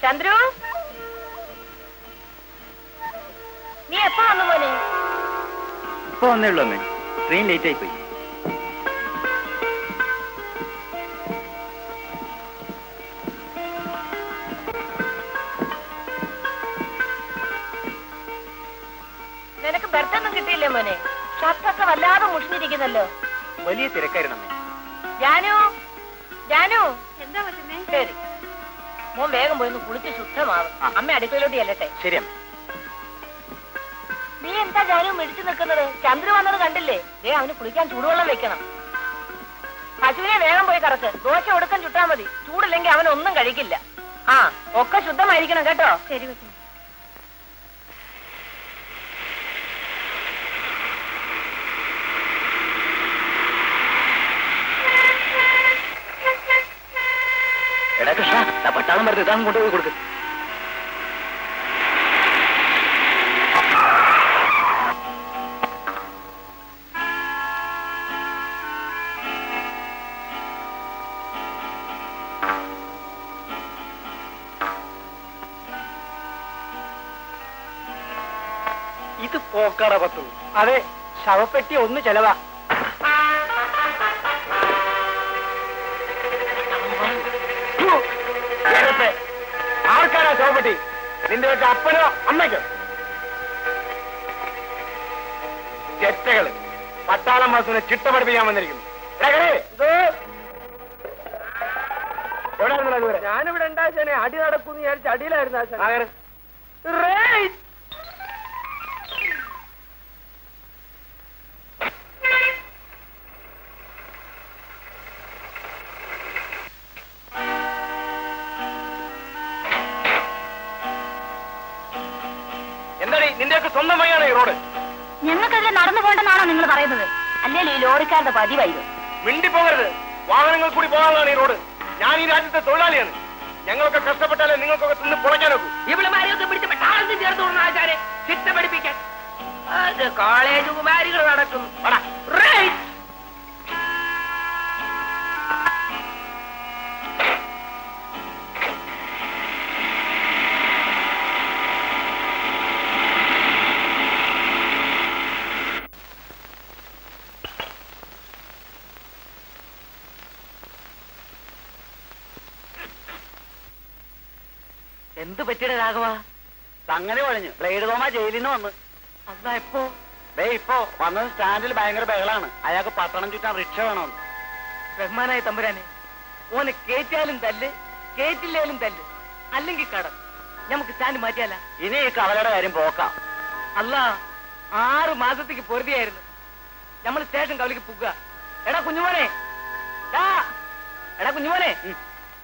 ചന്ദ്രു, നീ എപ്പോ വന്നു പോലെ? ഇപ്പൊ വന്നേ ഉള്ളൂ അമ്മേ. ട്രെയിൻ ലേറ്റ് ആയി പോയി. നിനക്ക് ബർത്തൊന്നും കിട്ടിയില്ലേ മോനെ? ഷർട്ടൊക്കെ വല്ലാതെ മുഷിഞ്ഞിരിക്കുന്നല്ലോ. വലിയ തിരക്കായിരുന്നു അമ്മേ. ജാനു, ജാനു, എന്താ പറ്റുന്നേ? ശരി, മോൻ വേഗം പോയി കുളിച്ച് ശുദ്ധമാവും. അമ്മ അടുക്കളയിലോട്ട് ചെല്ലട്ടെ. ശരി അമ്മ. നീ എന്താ ജാനു മിടിച്ചു നിൽക്കുന്നത്? ചന്ദ്രു വന്നത് കണ്ടില്ലേ? അവന് കുളിക്കാൻ ചൂടുവെള്ളം വെക്കണം. പശുവിനെ വേഗം പോയി കറക്ക്. ദോശ ഒടുക്കം ചുട്ടാ മതി. ചൂടില്ലെങ്കിൽ അവനൊന്നും കഴിക്കില്ല. ആ, ഒക്കെ ശുദ്ധമായിരിക്കണം കേട്ടോ. ശരി പറ്റുന്നു. എടാ കൃഷ്ണ, പട്ടാളം വരുന്നത് ഇതാ കൊണ്ടുപോയി കൊടുക്ക്. ഇത് പോക്കാട പത്തു. അതെ, ശവപ്പെട്ടി ഒന്ന് ചെലവാ. ആർക്കാരാ ശവപ്പെട്ടി? നിന്റെ വെച്ച അപ്പനോ അമ്മയ്ക്കോ? ചെറ്റകള് പട്ടാളം മാസത്തിനെ ചിട്ട പഠിപ്പിക്കാൻ വന്നിരിക്കുന്നു. എവിടെയായിരുന്നു ഇതുവരെ? ഞാനിവിടെ ഉണ്ടാശനെ അടി നടക്കൂന്ന് വിചാരിച്ച അടിയിലായിരുന്നു. എന്താടി നിന്റെയൊക്കെ സ്വന്തം വഴിയാണ് ഈ റോഡ്? ഞങ്ങൾക്കതിൽ നടന്നു പോകണ്ടെന്നാണോ നിങ്ങൾ പറയുന്നത്? അല്ലെങ്കിൽ ഈ ലോറിക്കാരുടെ പതിവായിരുന്നു. മിണ്ടിപ്പോകരുത്. വാഹനങ്ങൾ കൂടി പോകാനാണ് ഈ റോഡ്. ഞാൻ ഈ രാജ്യത്തെ തൊഴിലാളിയാണ്. ഞങ്ങളൊക്കെ കഷ്ടപ്പെട്ടാലേ നിങ്ങൾക്കൊക്കെ തിന്ന് പൊളയ്ക്കാനൊക്കൂ. ഇവിടെമാരെയൊക്കെ പിടിച്ച് പട്ടാളത്തിൽ ചേർത്ത് കൊടുക്കുന്ന ആചാരെ ചിട്ട പഠിപ്പിക്കാൻ അത് കോളേജ് കുമാരികൾ നടക്കുന്നു. എന്ത് പറ്റിയുടെ രാഘവ? അങ്ങനെ പറഞ്ഞു. ബ്ലേഡ് തോമ ജയിലിൽ നിന്ന് വന്ന്. അതാ എപ്പോ? ഇപ്പോ വന്നത്. സ്റ്റാൻഡിൽ ഭയങ്കര ബഹളാണ്. അയാൾക്ക് പട്ടണം ചുറ്റാൻ റിക്ഷ വേണമെന്ന്. റഹ്മാനായ തമ്പുരാനെ, ഓനെ കേറ്റാലും തല്ല്, കേറ്റില്ലേലും തല്ല്, അല്ലെങ്കിൽ കടം. നമുക്ക് സ്റ്റാൻഡ് മാറ്റിയാല. ഇനി ഈ കവലയുടെ കാര്യം പോക്കാം. അല്ല, 6 മാസത്തേക്ക് പൊറുതിയായിരുന്നു. നമ്മൾ സ്റ്റേഷൻ കവലിക്ക് പുക. എടാ കുഞ്ഞുമോനെ, എടാ കുഞ്ഞുമോനെ,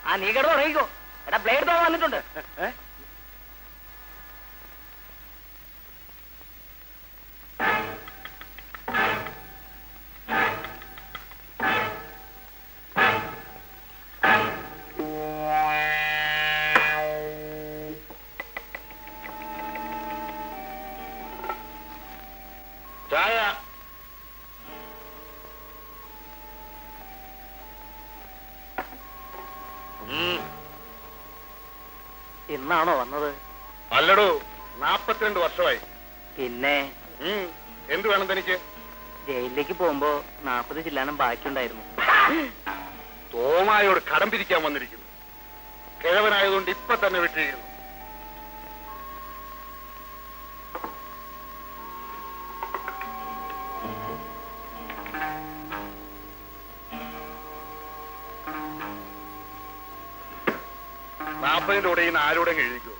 ആ നീ കിടന്ന് ഉറങ്ങിക്കോ. എടാ ബ്ലേഡ് തോന്നാൻ വന്നിട്ടുണ്ട്. ചായ. ഇന്നാണോ വന്നത്? അല്ലടോ, 42 വർഷമായി. പിന്നെ എന്ത് വേണം തനിക്ക്? ജയിലിലേക്ക് പോകുമ്പോ 40 ചില്ലാനം ബാക്കിയുണ്ടായിരുന്നു. തോമായോട് കടം പിരിക്കാൻ വന്നിരിക്കുന്നു. കിഴവനായതുകൊണ്ട് ഇപ്പൊ തന്നെ വിട്ടിരിക്കുന്നു. നാപ്പതിന്റെ കൂടെ ഇന്ന് ആരോടെ എഴുതിക്കോ.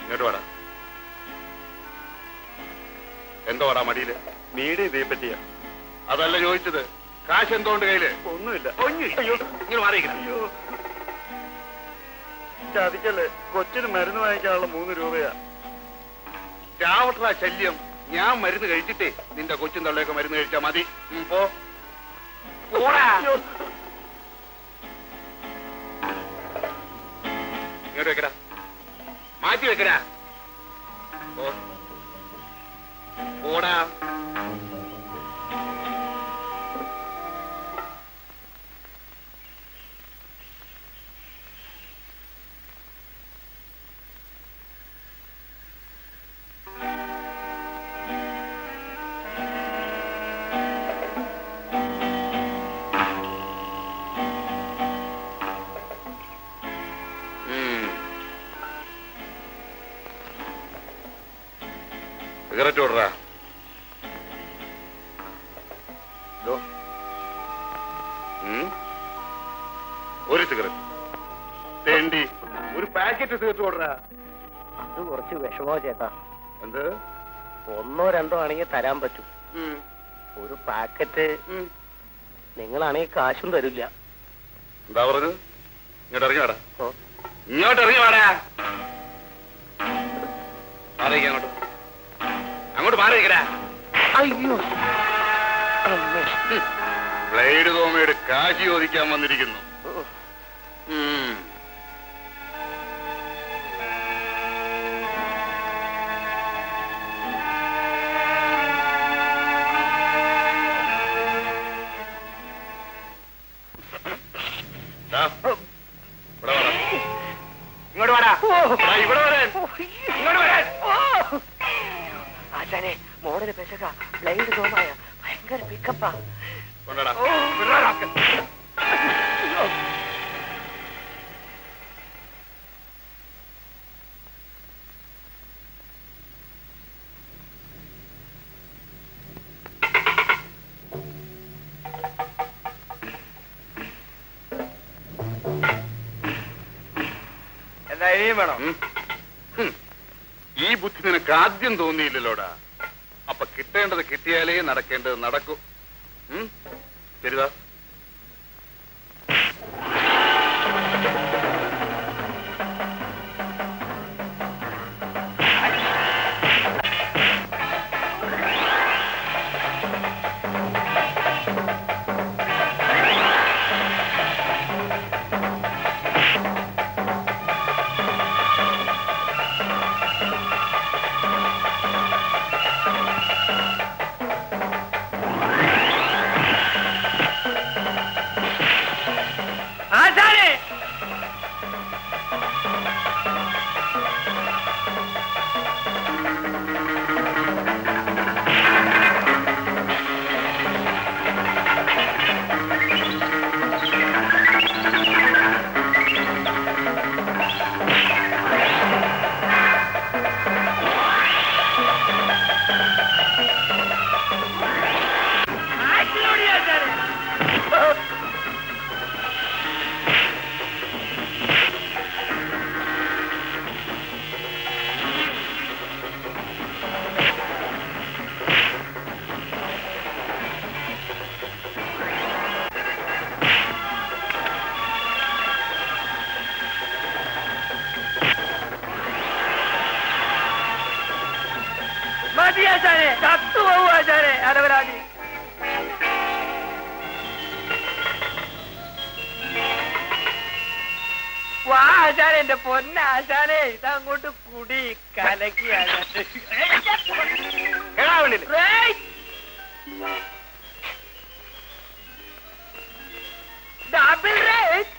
ഇങ്ങോട്ട് വാടാ. എന്തോ വാടാ മടിയില്? വീട് ഇതേ പറ്റിയാ. അതല്ല ചോദിച്ചത്. കാശ് എന്തോണ്ട് കയ്യില്? ഒന്നുമില്ല. ഇങ്ങനെ മാറിയിരിക്കണം. ചതിക്കല്ലേ, കൊച്ചിന് മരുന്ന് വാങ്ങിക്കാനുള്ള 3 രൂപയാ. ചാവട്ട ശല്യം. ഞാൻ മരുന്ന് കഴിച്ചിട്ടേ നിന്റെ കൊച്ചും തള്ളയൊക്കെ മരുന്ന് കഴിച്ചാ മതി. പോ. ഇങ്ങോട്ട് വെക്കടാ, മാറ്റി വെക്കടാ. പോടാ. സിഗരറ്റ് ഓടറാ. ഒരു സിഗരറ്റ് തേണ്ടി ഒരു പാക്കറ്റ് സിഗരറ്റ് ഓടറാ. അത് കുറച്ച് വിഷമോ ചേട്ടാ. എന്ത്? 1 2 ആണെങ്കിൽ തരാൻ പറ്റും. ഒരു പാക്കറ്റ് നിങ്ങളാണെങ്കിൽ കാശും തരില്ല. എന്താ പറഞ്ഞത്? ഇങ്ങോട്ട് ഇറങ്ങി വാടാ. ഇങ്ങോട്ട് ഇറങ്ങി വാടാ. മാറിയിരിക്കാം. അങ്ങോട്ട് മാറിയിരിക്കടാ. അയ്യോ, ബ്ലേഡ് തോമയുടെ കാശി ചോദിക്കാൻ വന്നിരിക്കുന്നു. ഇങ്ങോട്ട് വാടാ. ഇവിടെ വരാൻ. ഇങ്ങോട്ട് വരാൻ. ആശാനെ, മോഡല് പെശക, ബ്ലേഡ് തോമായ ഭയങ്കര പിക്കപ്പാ. കൊണ്ടടാ. എന്താ ഇനിയും വേണം? ഈ ബുദ്ധി നിനക്ക് ആദ്യം തോന്നിയില്ലല്ലോടാ. അപ്പൊ കിട്ടേണ്ടത് കിട്ടിയാലേ നടക്കേണ്ടത് നടക്കൂ. ശരിതാ. എന്റെ പൊന്നാശാനെ ഇതങ്ങോട്ട് കുടി കലക്കി ഡബിൾ റേറ്റ്.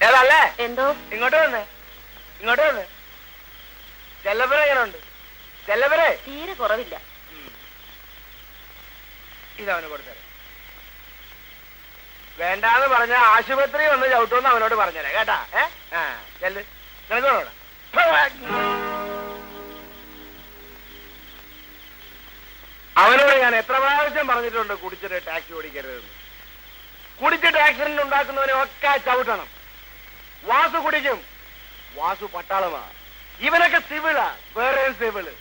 ഏതല്ലേ എന്തോ ഇങ്ങോട്ട് വന്നേ, ഇങ്ങോട്ട് വന്നേ. ചെല്ലപ്പുര എങ്ങനെ ഉണ്ട്? ചെല്ലപ്പുര തീരെ കുറവില്ല. ഇതവന് കൊടുത്തരാം. വേണ്ടാന്ന് പറഞ്ഞ ആശുപത്രി വന്ന് ചവിട്ടുമെന്ന് അവനോട് പറഞ്ഞേരാ കേട്ടാ. ചെല്ല്, നിനക്ക് വേണോടാ. അവനോട് ഞാൻ എത്ര പ്രാവശ്യം പറഞ്ഞിട്ടുണ്ട് കുടിച്ചിട്ട് ടാക്സി ഓടിക്കരുതെന്ന്. കുടിച്ചിട്ട് ആക്സിഡന്റ് ഉണ്ടാക്കുന്നവനെ ഒക്കെ ചവിട്ടണം. വാസു കുടിക്കും, വാസു പട്ടാളമാ. ഇവനൊക്കെ സിവിളാ, വേറെ സിവിള്.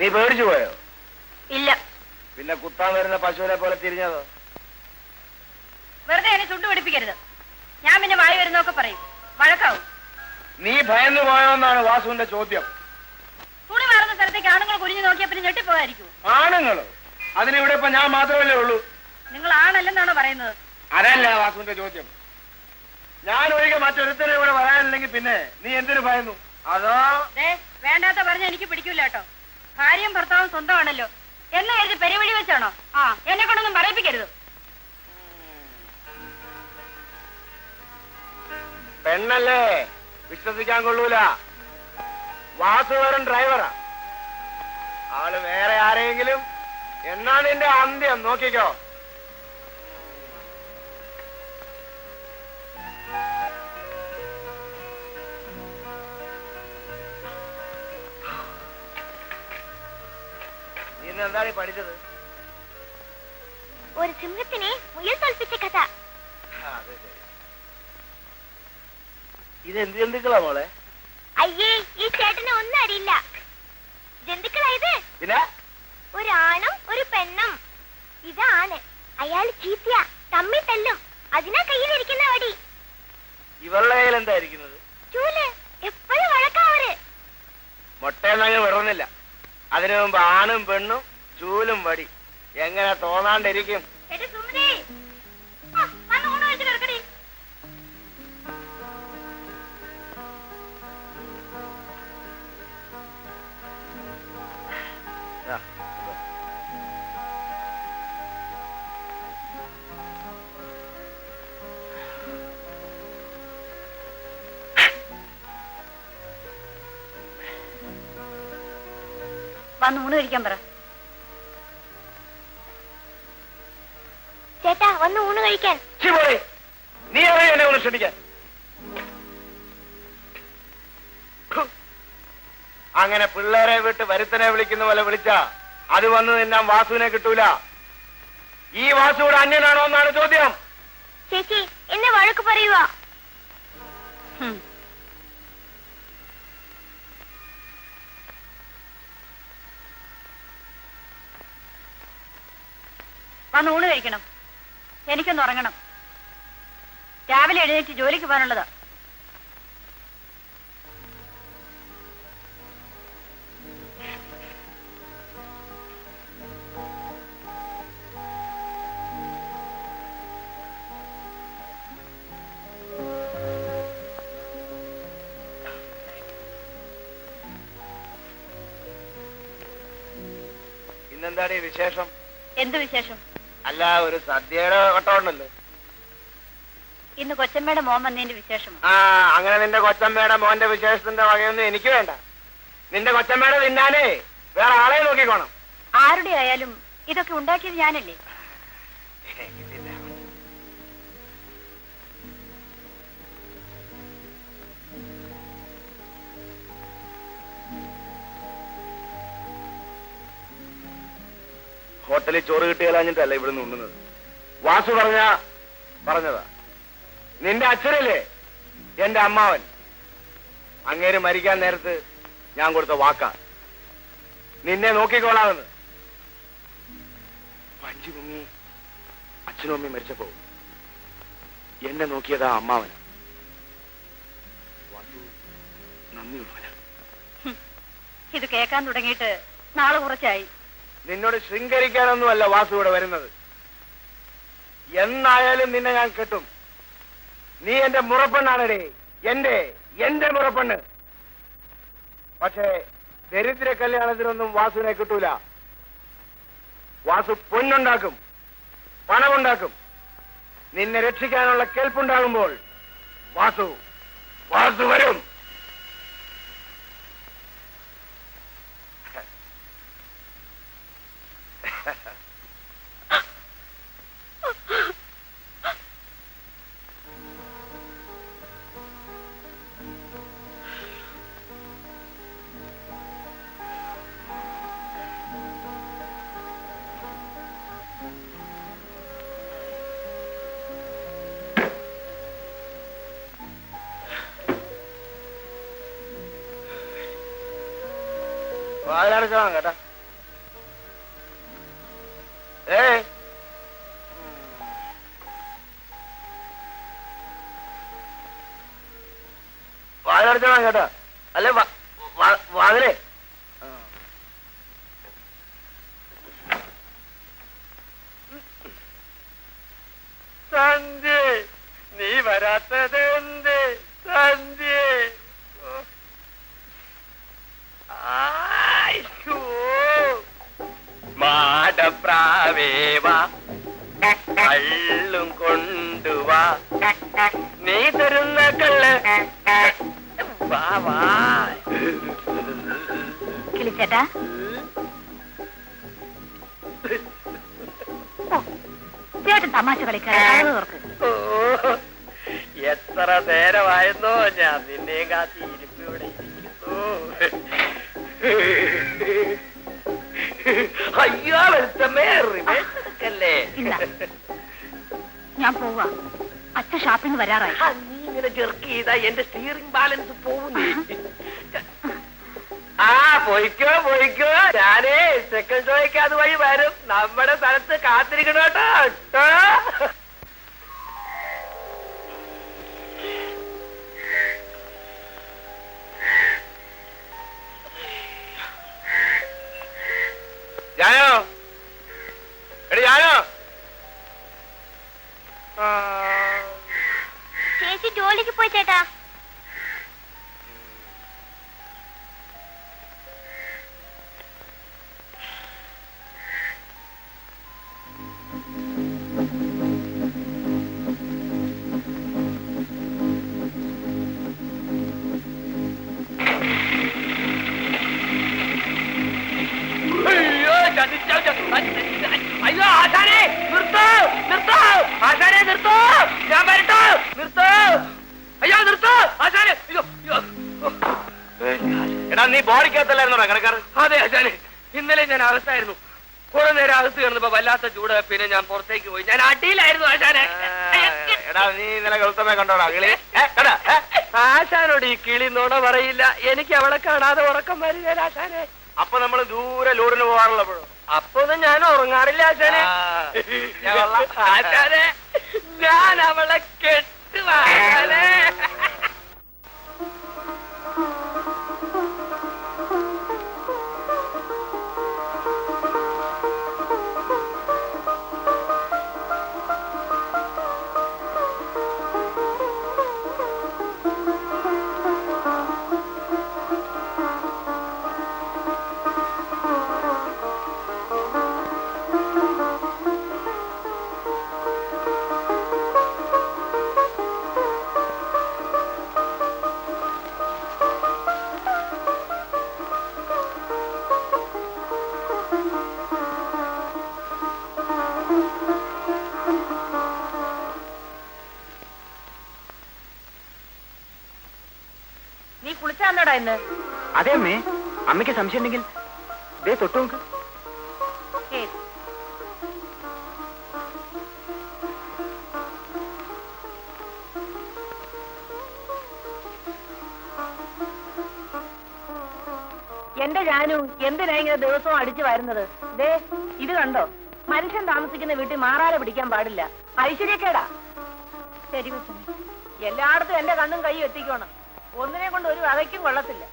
നീ പേടിച്ചു പോയോ? ഇല്ല. പിന്നെ കുത്താൻ വരുന്ന പശുവിനെ പോലെ തിരിഞ്ഞതോ? വെറുതെ എന്നെ ചുണ്ടു പിടിപ്പിക്കരുത്. ഞാൻ പിന്നെ വായി വരുന്നൊക്കെ പറയും, വഴക്കാവും. നീ ഭയന്നു പോയോന്നാണ് വാസുവിന്റെ ചോദ്യം. തുണി മാറുന്ന സ്ഥലത്തേക്ക് ആണുങ്ങൾ കുനിഞ്ഞു നോക്കിയാൽ പിന്നെ ഞെട്ടിപ്പോകാതിരിക്കും. ആണുങ്ങളോ? അതിനിവിടെ ഇപ്പൊ ഞാൻ മാത്രമല്ലേ ഉള്ളൂ. നിങ്ങൾ ആണല്ലെന്നാണോ പറയുന്നത്? അതല്ല വാസുവിന്റെ ചോദ്യം. ഞാൻ ഒഴികെ മറ്റൊരുത്തരെ ഇവിടെ വരാനില്ലെങ്കിൽ പിന്നെ നീ എന്തിനു ഭയന്നു? അതോ വേണ്ടാത്ത പറഞ്ഞ എനിക്ക് പിടിക്കൂല കേട്ടോ. ഭാര്യയും ഭർത്താവും സ്വന്തമാണല്ലോ എന്ന് കരുതി പെരുവഴി വെച്ചാണോ? എന്നെ കൊണ്ടൊന്നും പറയിപ്പിക്കരുത്. പെണ്ണല്ലേ, വിശ്വസിക്കാൻ കൊള്ളൂല. വാസുവരൻ ഡ്രൈവറാ. ആള് വേറെ ആരെങ്കിലും എന്നാണ് നിന്റെ അന്ത്യം. നോക്കിക്കോ. നീ എന്താണ് പഠിച്ചത്? ഒരു സിംഹത്തിനെ മുയൽ തോൽപ്പിച്ച കഥ. അതെ ശരി. ഇത് എന്ത് ജന്തുക്കളാ മോളെ? അയ്യേ, ഈ ചേട്ടനെ ഒന്നും അറിയില്ല. ജന്തുക്കളായത് പിന്നെ ഒരു ആണും ഒരു പെണ്ണും. ഇതാണ് അയാൾ ചീത്തയാ, തമ്മി തല്ലും. അതിനാ കയ്യിലിരിക്കുന്ന വടി. ഇവരുടെ കയ്യിൽ എന്തായിരിക്കുന്നത്? ചൂല്. എപ്പോഴും വഴക്കാവര്. മുട്ടയെന്നങ്ങ് വിടുന്നില്ല. അതിനു മുമ്പ് ആണും പെണ്ണും ചൂലും വടി. എങ്ങനെ തോന്നാണ്ടിരിക്കും? വന്ന് ഊണ് കഴിക്കാൻ പറ. ചേട്ടാ, വന്ന് ഊണ് കഴിക്കാൻ. നീ അറിയോ എന്നെ ഒന്ന് ക്ഷണിക്കാൻ? അങ്ങനെ പിള്ളേരെ വിട്ട് വരുത്തനെ വിളിക്കുന്ന പോലെ വിളിച്ചാ അത് വന്ന് നിന്നാൻ വാസുവിനെ കിട്ടൂല. ഈ വാസുവിടെ അന്യനാണോ എന്നാണ് ചോദ്യം. ചേച്ചി, എന്നെ വഴക്ക് പറയുക. വന്ന് ഊണ് കഴിക്കണം. എനിക്കൊന്ന് ഉറങ്ങണം. രാവിലെ എഴുന്നേറ്റ് ജോലിക്ക് പോകാനുള്ളതാ. പിന്നെന്താണ് ഈ വിശേഷം? എന്ത് വിശേഷം? അല്ല, ഒരു സദ്യയുടെ വട്ടമുണ്ടല്ലോ. ഇന്ന് കൊച്ചമ്മയുടെ മോൻ വന്നതിന്റെ വിശേഷം. ആ, അങ്ങനെ നിന്റെ കൊച്ചമ്മയുടെ മോന്റെ വിശേഷത്തിന്റെ വകയൊന്നും എനിക്ക് വേണ്ട. നിന്റെ കൊച്ചമ്മയുടെ തിന്നാനേ വേറെ ആളെ നോക്കിക്കോണം. ആരുടെ ആയാലും ഇതൊക്കെ ഉണ്ടാക്കിയത് ഞാനല്ലേ. ഹോട്ടലിൽ ചോറ് കിട്ടിയാലാഞ്ഞിട്ടല്ല ഇവിടെ നിന്ന് ഉണ്ണുന്നത്. വാസു പറഞ്ഞതാ. നിന്റെ അച്ഛനല്ലേ എന്റെ അമ്മാവൻ. അങ്ങേര് മരിക്കാൻ നേരത്ത് ഞാൻ കൊടുത്ത വാക്കാ, നിന്നെ നോക്കിക്കോളാമെന്ന്. വഞ്ചി മുങ്ങി അച്ഛനും അമ്മയും മരിച്ചപ്പോ എന്നെ നോക്കിയതാ അമ്മാവൻ. വാസു നന്ദിയുള്ളവനാ. ഇത് കേൾക്കാൻ തുടങ്ങിയിട്ട് നാളെ കുറച്ചായി. നിന്നോട് ശൃംഗരിക്കാനൊന്നുമല്ല വാസു ഇവിടെ വരുന്നത്. എന്നായാലും നിന്നെ ഞാൻ കെട്ടും. നീ എന്റെ മുറപ്പെണ്ണാണേ, എന്റെ മുറപ്പെണ്ണ്. പക്ഷേ ദരിദ്ര കല്യാണത്തിനൊന്നും വാസുവിനെ കിട്ടൂല. വാസു പൊന്നുണ്ടാക്കും, പണമുണ്ടാക്കും. നിന്നെ രക്ഷിക്കാനുള്ള കെൽപ്പുണ്ടാകുമ്പോൾ വാസു വരും. വാതിലടച്ചോളാം കേട്ടാ. വാതിലടച്ചോളാം കേട്ടാ. അല്ലെ വാതിലേ. സന്ധ്യ, നീ വരാത്തത് എന്ത് സന്ധ്യ? മാടപ്രാവേവാ, കള്ളും കൊണ്ടുവാ, നീ തരുന്ന കള്ള് വാ. കിളിച്ചേട്ടാ, ചേട്ടൻ തമാശ കളിക്കാതെ ഓർക്ക്. എത്ര നേരമായിരുന്നോ ഞാൻ നിന്നെ കാത്തി ഇരിപ്പ് ഇവിടെ ഇരിക്കുന്നു. അയ്യോ വെളുത്തമ്മേല്ലേ. ഞാൻ പോവാ, അച്ഛൻ ഷാപ്പിന് വരാറായി. നീ ഇങ്ങനെ ജെർക്ക് ചെയ്താ എന്റെ സ്റ്റിയറിംഗ് ബാലൻസ് പോകുന്നു. ആ പോയിക്കോ. ഞാനേ സെക്കൻഡ് ഷോയ്ക്ക് അതുവഴി വരും. നമ്മുടെ സ്ഥലത്ത് കാത്തിരിക്കണം കേട്ടോ. ഞാനോ ചേച്ചി ജോലിക്ക് പോയി ചേട്ടാ. അയ്യോ ആശാനെ നിർത്തോ. ആശാനെ നിർത്തോ, ഞാൻ വരട്ടോ. നിർത്തോ, അയ്യോ നിർത്തോ ആശാനെ. എടാ നീ ബോഡിക്കകത്തല്ലായിരുന്നോ കിടക്കാറ്? അതെ ആശാനെ, ഇന്നലെ ഞാൻ അകത്തായിരുന്നു. കുറെ നേരം അകത്ത് കിടന്നപ്പോ വല്ലാത്ത ചൂട്. പിന്നെ ഞാൻ പുറത്തേക്ക് പോയി. ഞാൻ അടിയിലായിരുന്നു ആശാനെ. എടാ നീ ഇന്നലെ ഗൗതമെ കണ്ടോടാ കിളി? ആശാനോട് ഈ കിളി നോട പറയില്ല. എനിക്ക് അവളെ കാണാതെ ഉറക്കം വരില്ല ആശാനെ. അപ്പൊ നമ്മള് ദൂരെ ലോഡിന് പോകാറുള്ളപ്പോഴോ? അപ്പൊ ഒന്നും ഞാൻ ഉറങ്ങാറില്ല ആശാനെ. ആശാനെ ഞാൻ അവളെ കെട്ടുവാ. എന്ന്. അതെ അമ്മേ, അമ്മയ്ക്ക് സംശയം ഉണ്ടെങ്കിൽ ദേ തൊട്ടു നോക്ക്. ശരി. എന്റെ ജാനു എന്തിനാ ഇങ്ങനെ ദിവസവും അടിച്ചു വരുന്നത്? ദേ ഇത് കണ്ടോ, മനുഷ്യൻ താമസിക്കുന്ന വീട്ടിൽ മാറാല പിടിക്കാൻ പാടില്ല, ഐശ്വര്യക്കേടാ. ശരി കൊച്ചമ്മ, എല്ലായിടത്തും എന്റെ കണ്ണും കൈയും എത്തിക്കണം. ഒന്നിനെ കൊണ്ട് ഒരു വകയ്ക്കും കൊള്ളത്തില്ല.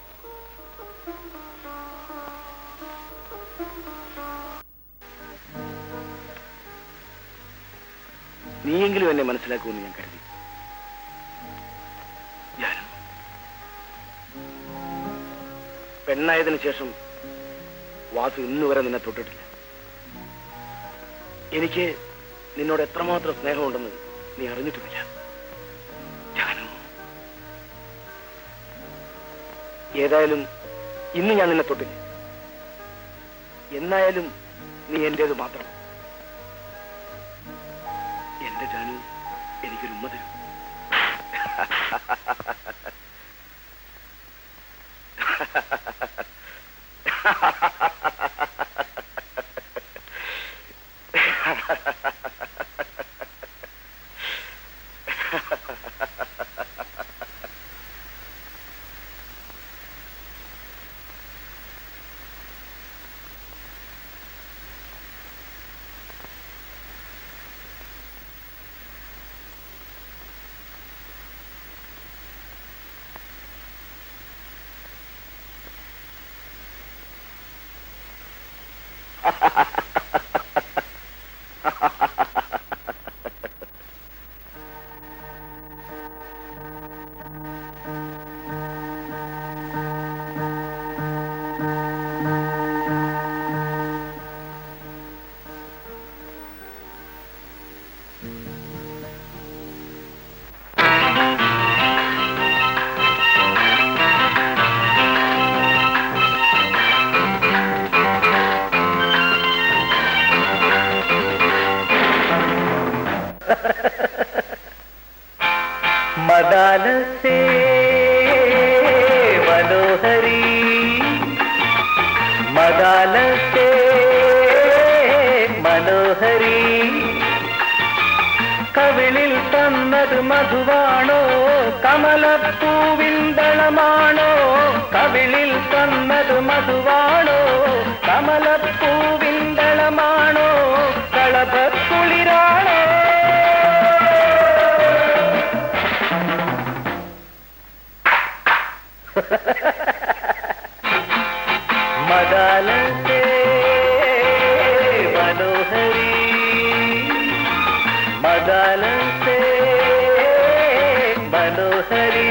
നീയെങ്കിലും എന്നെ മനസ്സിലാക്കുമെന്ന് ഞാൻ കരുതി. പെണ്ണായതിനു ശേഷം വാസു ഇന്നുവരെ നിന്നെ തൊട്ടിട്ടില്ല. എനിക്ക് നിന്നോട് എത്രമാത്രം സ്നേഹമുണ്ടെന്ന് നീ അറിഞ്ഞിട്ടുമില്ല. ഏതായാലും ഇന്ന് ഞാൻ നിന്നെ തൊട്ടില്ല. എന്നായാലും നീ എന്റേത് മാത്രം. എന്റെ ജാനു എനിക്കൊരു ഉമ്മ തരും. മദാലസേ മനോഹരി, മദാലസേ മനോഹരി, കവിളിൽ തന്നത് മധുവാണോ കമലപ്പൂവിൻ ദളമാണോ? കവിളിൽ തന്നത് മധുവാണോ കമലപ്പൂവിൻ ദളമാണോ? കളഭക്കുളിരാണോ? മദാലസേ മനോഹരി, മദാലസേ മനോഹരി.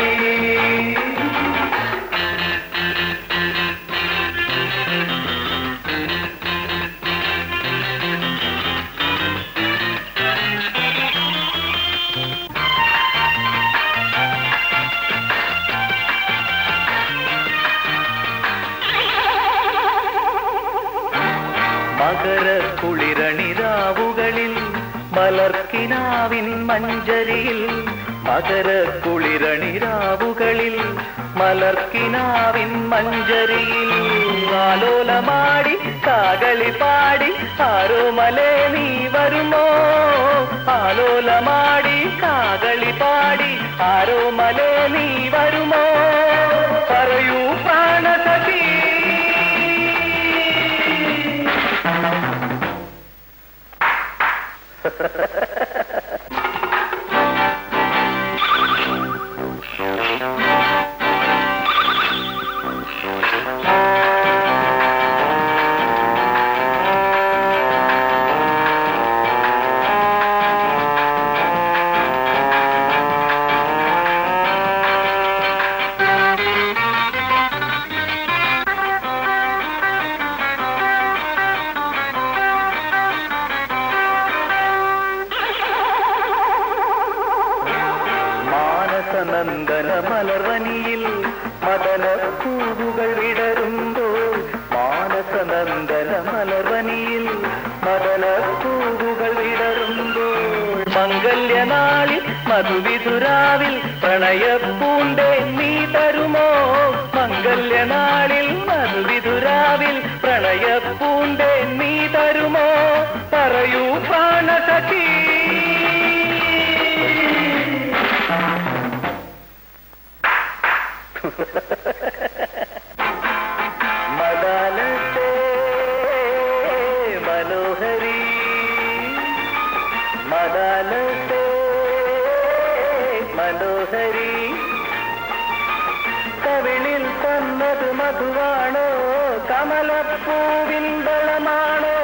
മകര കുളിരണിരാവുകളിൽ മലർക്കിനാവിൻ മഞ്ചരിയിൽ, മകര കുളിരണിരാവുകളിൽ മലർക്കിനാവിൻ മഞ്ചരിയിൽ, ആലോലമാടി കാകളി പാടി ആരോമലേ നീ വരുമോ? ആലോലമാടി കാകളി പാടി ആരോമലേ നീ വരുമോ? പറയൂ പ്രാണസഖി. നന്ദന മലർവനിയിൽ മദന പൂവുകൾ വിടരുമ്പോൾ, മാനസനന്ദന മലർവനിയിൽ മദന പൂവുകൾ വിടരുമ്പോൾ, മംഗല്യനാളിൽ മധുവിധുരാവിൽ പ്രണയപ്പൂണ്ടേ നീ തരുമോ മംഗല്യനാളിൽ മധുവിധുരാവിൽ പ്രണയപ്പൂണ്ടേ നീ തരുമോ പറയൂ പ്രാണസഖി മദാലത്തെ മനോഹരി മദാലത്തെ മനോഹരി കവിളിൽ തന്നത് മധുവാണോ കമലപ്പൂവിൻ ബലമാണോ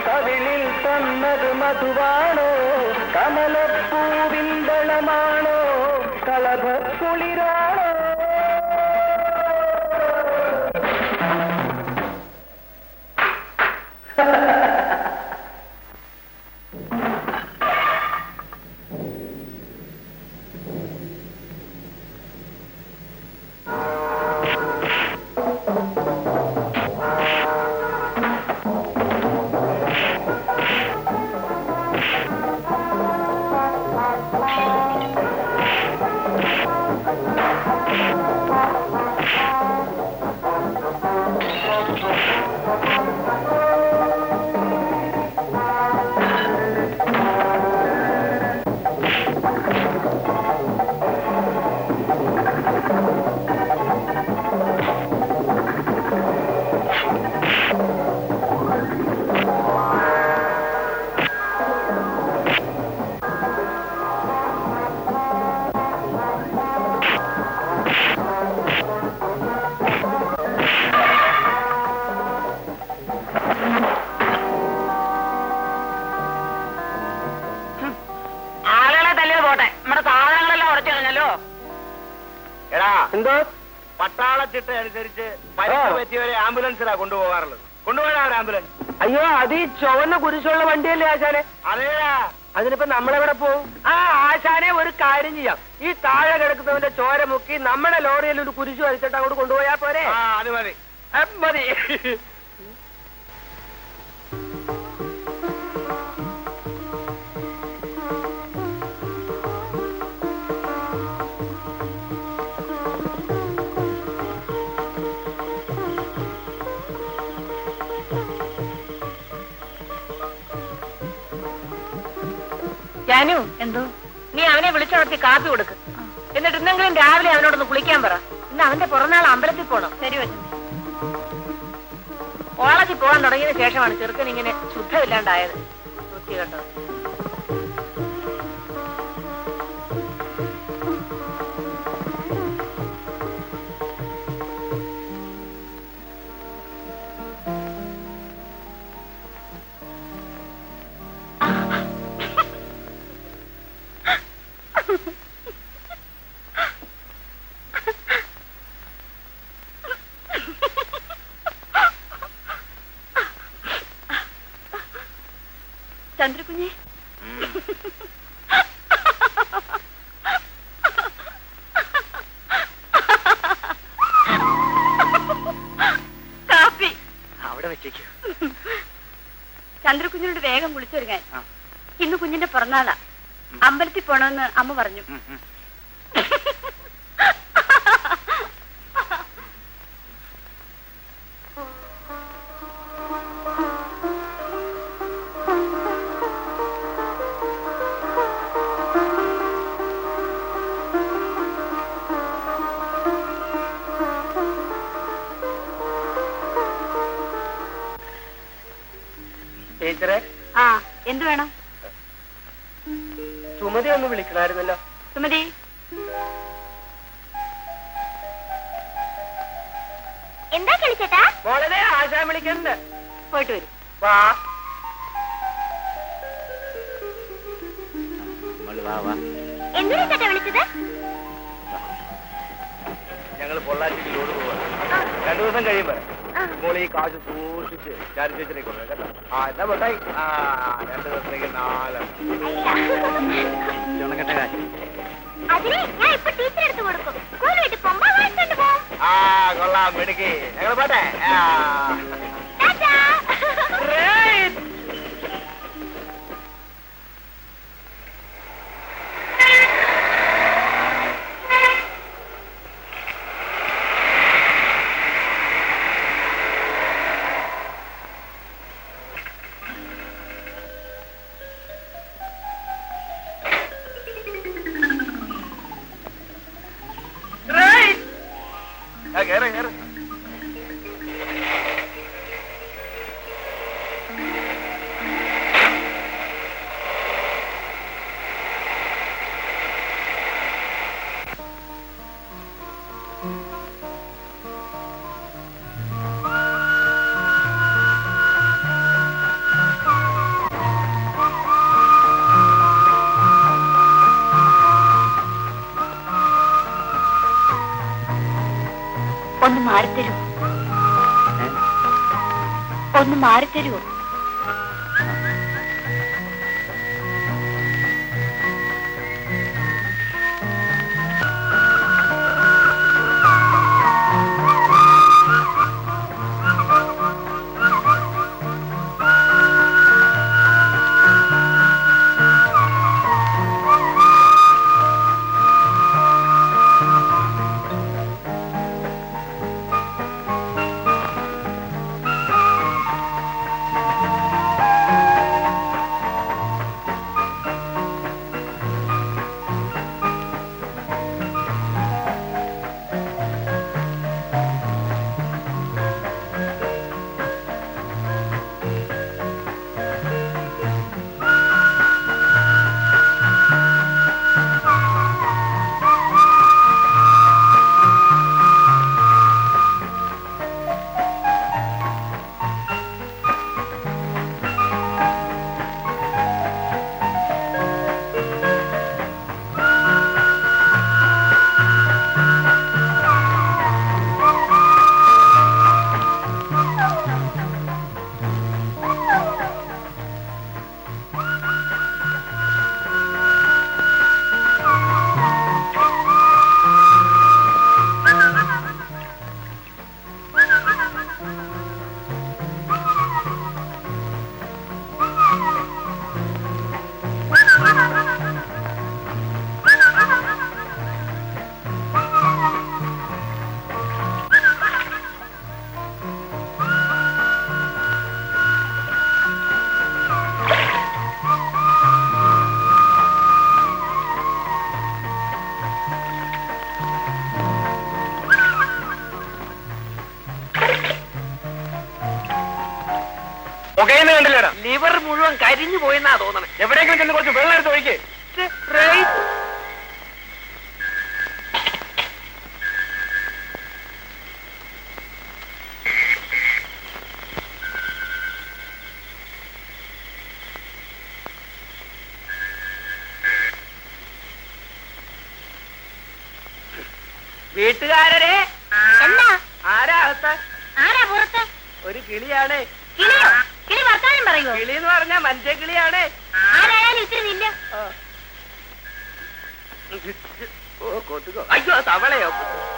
കവിളിൽ തന്നത് മധുവാണോ കമലപ്പൂവിൻ ബലമാണോ കളഭക്കുളിരാണോ ആളുകളെ തല്ലിയത് പോട്ടെ നമ്മുടെ സാധനങ്ങളെല്ലാം ഉടച്ചു കളഞ്ഞല്ലോ. എടാ എന്തോ പട്ടാളച്ചിട്ട അനുസരിച്ച് പരിക്ക് പറ്റിയവരെ ആംബുലൻസിലാ കൊണ്ടുപോകാറുള്ളത്. കൊണ്ടുപോകാൻ ഒരു ആംബുലൻസ്. അയ്യോ അത് ഈ ചുവന്ന കുരിശുള്ള വണ്ടിയല്ലേ ആശാനെ അതേടാ. അതിനിപ്പോ നമ്മളെവിടെ പോവും ആ ആശാനെ ഒരു കാര്യം ചെയ്യാം ഈ താഴെ കിടക്കുന്നവന്റെ ചോര മുക്കി നമ്മുടെ ലോറിയിൽ ഒരു കുരിശു വരച്ചിട്ട് അങ്ങോട്ട് കൊണ്ടുപോയാ പോരെ ആ അത് മതി. മതി ജാനു എന്തോ നീ അവനെ വിളിച്ചുണർത്തി കാപ്പി കൊടുക്ക്. എന്നിട്ട് ഇന്നെങ്കിലും രാവിലെ അവനോടൊന്ന് കുളിക്കാൻ പറ. ഇന്ന് അവന്റെ പുറന്നാൾ അമ്പലത്തിൽ പോണം. ശരി വെച്ചു. കോളേജിൽ പോകാൻ തുടങ്ങിയതിന് ശേഷമാണ് ചെറുക്കൻ ഇങ്ങനെ ശുദ്ധമില്ലാണ്ടായത്. വൃത്തി കേട്ടോ. ചന്ദ്രകുഞ്ഞെ കാപ്പി അവിടെ വെച്ചേക്കൂ. ചന്ദ്രകുഞ്ഞിനോട് വേഗം കുളിച്ചൊരുങ്ങാൻ. ഇന്ന് കുഞ്ഞിന്റെ പിറന്നാളാ. അമ്പലത്തിൽ പോണമെന്ന് അമ്മ പറഞ്ഞു. ടീച്ചറെ ആ എന്ത് വേണം? സുമതി ഒന്ന് വിളിക്കണമായിരുന്നല്ലോ. സുമതി എന്താ കളിച്ചേട്ടാ? മോളെ ആശാൻ വിളിക്കണ്ട്. പോയിട്ട് വരും. വാ എന്തിനാ ചേട്ടാ വിളിച്ചത്? ഞങ്ങൾ പൊള്ളാച്ചിക്ക് ലോഡ് പോവാ. 2 ദിവസം കഴിയുമ്പോ മോൾ ഈ കാശ് സൂക്ഷിച്ച് ചാരി ചേച്ചിനെ കൊണ്ടു കേട്ടോ. ആ എന്നാ പൊട്ടായി. 2 ദിവസത്തേക്ക് 4. ചുണക്കട്ട കാശ്. അതിന് ഞാൻ ഇപ്പൊ ടീച്ചർ എടുത്ത് കൊടുക്കും. സ്കൂൾ വിട്ട് പോകുമ്പോ വാങ്ങിക്കൊണ്ട് പോ. കൊള്ളാം മിടുക്കി. ഞങ്ങൾ പോട്ടെ. ടാറ്റാ. ഒന്ന് മാറിത്തരൂ, ഒന്ന് മാറിത്തരൂ. കണ്ടില്ലേടാ, ലിവർ മുഴുവൻ കരിഞ്ഞു പോയെന്നാ തോന്നണേ. എവിടെയെങ്കിലും ചെന്ന് കുറച്ച് വെള്ളം എടുത്ത് ഒഴിക്കേ. വീട്ടുകാരെ എന്താ? ആരാ അകത്ത്? ആരാ പുറത്ത്? ഒരു കിളിയാണ്. കിളിയോ? കിളി വർത്താനം പറയോ? കിളി എന്ന് പറഞ്ഞാ മനുഷ്യ കിളിയാണ്. ആരായാലും ഇത്തിരി നില്ല. അയ്യോ, തവളയോ?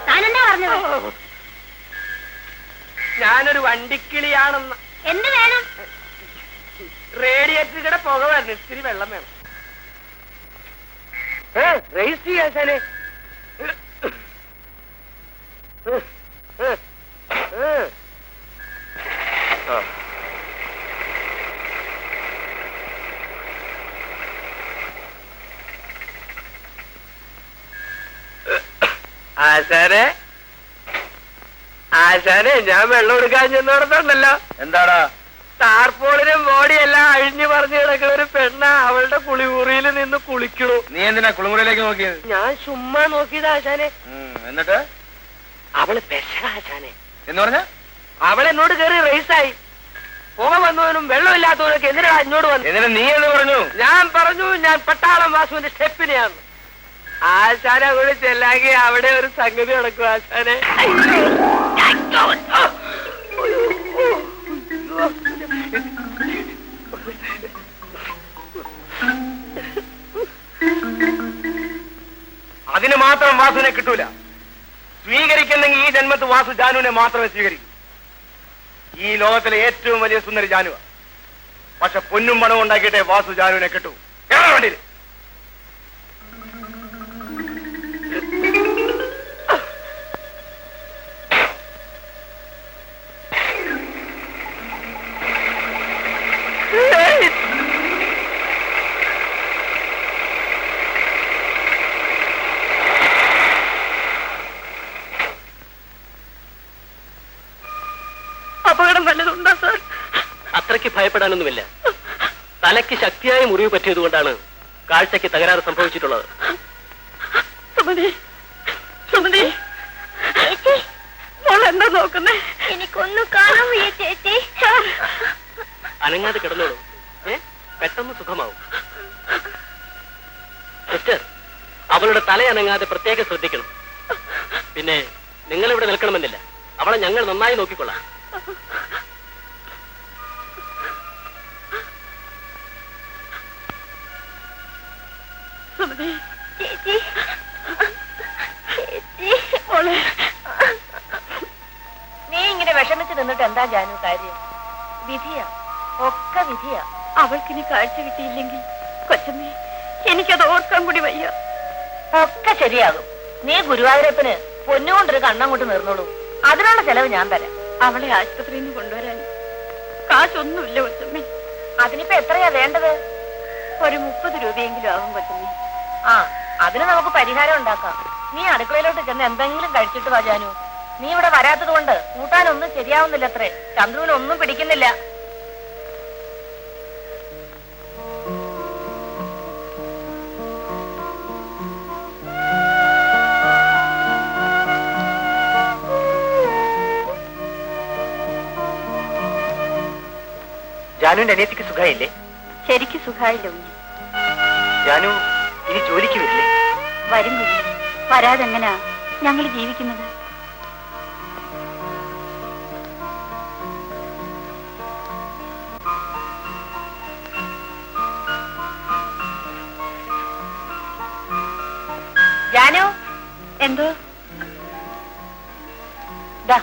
താനെന്താ പറഞ്ഞത്? ഞാനൊരു വണ്ടിക്കിളിയാണെന്ന്. എന്ത് വേണം? റേഡിയേറ്ററിയുടെ പുക വരണം, ഇത്തിരി വെള്ളം വേണം. റേസ് ചെയ്യാശാനെ. ആശാനെ, ആശാനെ, ഞാൻ വെള്ളം എടുക്കാൻ ചെന്നോടത്തുണ്ടല്ലോ. എന്താടാ? ടാർപോളിനും ബോഡിയെല്ലാം അഴിഞ്ഞു പറഞ്ഞു കിടക്കുന്ന ഒരു പെണ്ണ അവളുടെ കുളിമുറിയിൽ നിന്ന് കുളിക്കണു. നീ എന്തിനാ കുളിമുറിയിലേക്ക് നോക്കിയത്? ഞാൻ ചുമ്മാ നോക്കിയത് ആശാനെ. എന്നിട്ട് അവള് പെശക ആശാനെ. എന്ന് പറഞ്ഞ അവൾ എന്നോട് കയറി റേസായി. പുക വന്നവനും വെള്ളമില്ലാത്തവനൊക്കെ എന്തിനാ എന്നോട് വന്നു? എന്നിട്ട് നീ എന്ന് പറഞ്ഞു? ഞാൻ പറഞ്ഞു ഞാൻ പട്ടാളം വാസുവിന്റെ സ്റ്റെപ്പിനെയാണ്. ആശാനെ കൂടി ചെല്ലാങ്കി അവിടെ ഒരു സംഗതി നടക്കും ആശാനെ. അതിന് മാത്രം വാസുവിനെ കിട്ടൂല. സ്വീകരിക്കുന്നെങ്കിൽ ഈ ജന്മത്ത് വാസു ജാനുവിനെ മാത്രമേ സ്വീകരിക്കൂ. ഈ ലോകത്തിലെ ഏറ്റവും വലിയ സുന്ദരി ജാനുവ. പക്ഷെ പൊന്നും പണവും ഉണ്ടാക്കിയിട്ടേ വാസു ജാനുവിനെ കിട്ടൂ. കേരള വണ്ടിയിൽ അപകടം വല്ലതുണ്ടോ സാർ? അത്രയ്ക്ക് ഭയപ്പെടാനൊന്നുമില്ല. തലയ്ക്ക് ശക്തിയായ മുറിവ് പറ്റിയതുകൊണ്ടാണ് കാഴ്ചയ്ക്ക് തകരാറ് സംഭവിച്ചിട്ടുള്ളത്. സുമതി, സുമതി, ചേച്ചി, മോൾ എന്താ നോക്കുന്നേ? എനിക്കൊന്നും കാണാൻ വയ്യ ചേച്ചി. അനങ്ങാതെ കിടന്നോളൂ. പെട്ടെന്ന് സുഖമാവും. സിസ്റ്റർ, അവളുടെ തല അനങ്ങാതെ പ്രത്യേകം ശ്രദ്ധിക്കണം. പിന്നെ നിങ്ങൾ ഇവിടെ നിൽക്കണമെന്നില്ല. അവളെ ഞങ്ങൾ നന്നായി നോക്കിക്കൊള്ളാം. ചേച്ചി ചേച്ചി മോളെ നീ ഇങ്ങനെ വിഷമിച്ച് നിന്നിട്ട് എന്താ ജാനു കാര്യം? വിധിയാ, ഒക്കെ വിധിയാ. അവൾക്കിനി കാഴ്ച കിട്ടിയില്ലെങ്കിൽ കൊച്ചമ്മേ എനിക്കത് ഓർക്കാൻ കൂടി വയ്യ. ഒക്കെ ശരിയാകും. നീ ഗുരുവായൂരപ്പന് പൊന്നുകൊണ്ടൊരു കണ്ണം കൊണ്ട് നിർന്നോളൂ. അതിനുള്ള ചെലവ് ഞാൻ തരാം. അവളെ ആശുപത്രിയിൽ നിന്ന് കൊണ്ടുവരാൻ കാശൊന്നുമില്ല കൊച്ചമ്മേ. അതിനിപ്പോ എത്രയാ വേണ്ടത്? ഒരു 30 രൂപയെങ്കിലും ആകും കൊച്ചമ്മേ. ആ, അതിന് നമുക്ക് പരിഹാരം ഉണ്ടാക്കാം. നീ അടുക്കളയിലോട്ട് ചെന്ന് എന്തെങ്കിലും കഴിച്ചിട്ട് വാ ജാനു. നീ ഇവിടെ വരാത്തത് കൊണ്ട് കൂട്ടാനൊന്നും ശരിയാവുന്നില്ല. അത്രേ ചന്ദ്രുവിനൊന്നും പിടിക്കുന്നില്ല. ജാനുവിന്റെ അനിയത്തിക്ക് സുഖമായില്ലേ? ശരിക്ക് സുഖായില്ല ഉണ്ണി. ജാനു ഇനി ജോലിക്ക് വരില്ലേ? വരും കുഞ്ഞി. വരാതെങ്ങനാ ഞങ്ങൾ ജീവിക്കുന്നത്? ജാനു, എന്തോ? ദാ,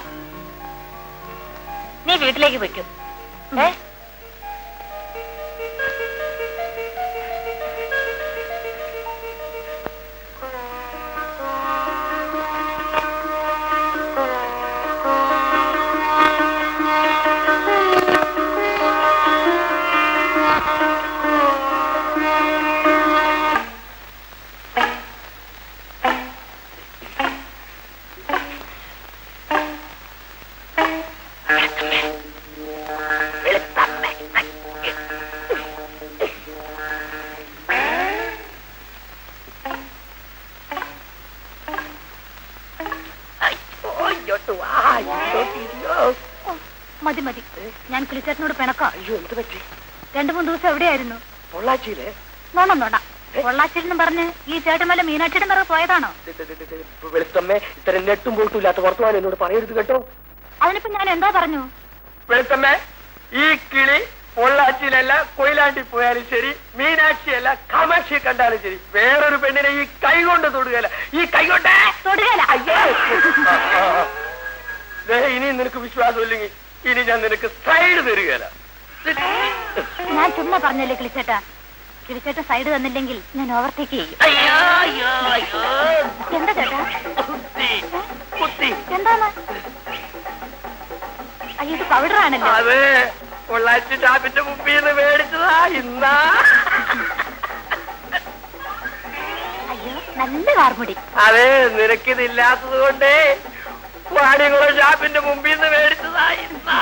നീ വീട്ടിലേക്ക് വെക്കും. മതി മതി, ഞാൻ കിളിച്ചേട്ടനോട് പിണക്കാം. അയ്യോ, എന്ത് പറ്റി? 2-3 ദിവസം എവിടെയായിരുന്നു? പൊള്ളാച്ചിയിലെ നോണം പൊള്ളാച്ചിൽ പറഞ്ഞ് ഈ ചേട്ടന്മല്ല മീനാക്ഷിയുടെ പിറകെ പോയതാണോ? വെളുത്തമ്മേ, ഇത്തരം നെട്ടും പോട്ടും ഇല്ലാത്ത വർത്തമാനം എന്നോട് പറയരുത് കേട്ടോ. അതിനിപ്പോ ഞാൻ എന്താ പറഞ്ഞു? വെളുത്തമ്മേ, ഈ കിളി പൊള്ളാച്ചിയിലല്ല കൊയിലാണ്ടി പോയാലും ശരി, മീനാക്ഷിയല്ല കാമാക്ഷിയെ കണ്ടാലും ശരി, വേറൊരു പെണ്ണിനെ ഈ കൈ കൊണ്ട് തൊടുകയല്ല. ഈ കൈ കൊണ്ട് തൊടുകയല്ല. അയ്യോ, ഇനി നിനക്ക് വിശ്വാസമില്ലെങ്കിൽ ഇനി ഞാൻ നിനക്ക് സൈഡ് തരികയല്ല. ഞാൻ ചുമ്മാ പറഞ്ഞല്ലേ കിളിച്ചേട്ടാ. കിളിച്ചേട്ടൻ സൈഡ് തന്നില്ലെങ്കിൽ ഞാൻ ഓവർടേക്ക് ചെയ്യും. എന്താ ചേട്ടാ? എന്താണ്? അയ്യോ, ഇത് പൗഡറാണല്ലോ. അതെ, പൊള്ളാച്ചി ഷാപ്പിന്റെ മുമ്പിൽ നിന്ന് മേടിച്ചതാ ഇന്നാ. അയ്യോ, നല്ല കാർമുടി. അതെ, നിനക്കിതില്ലാത്തത് കൊണ്ടേ വാണികുളം ഷാപ്പിന്റെ മുമ്പിൽ നിന്ന് മേടിച്ചതാ ഇന്നാ.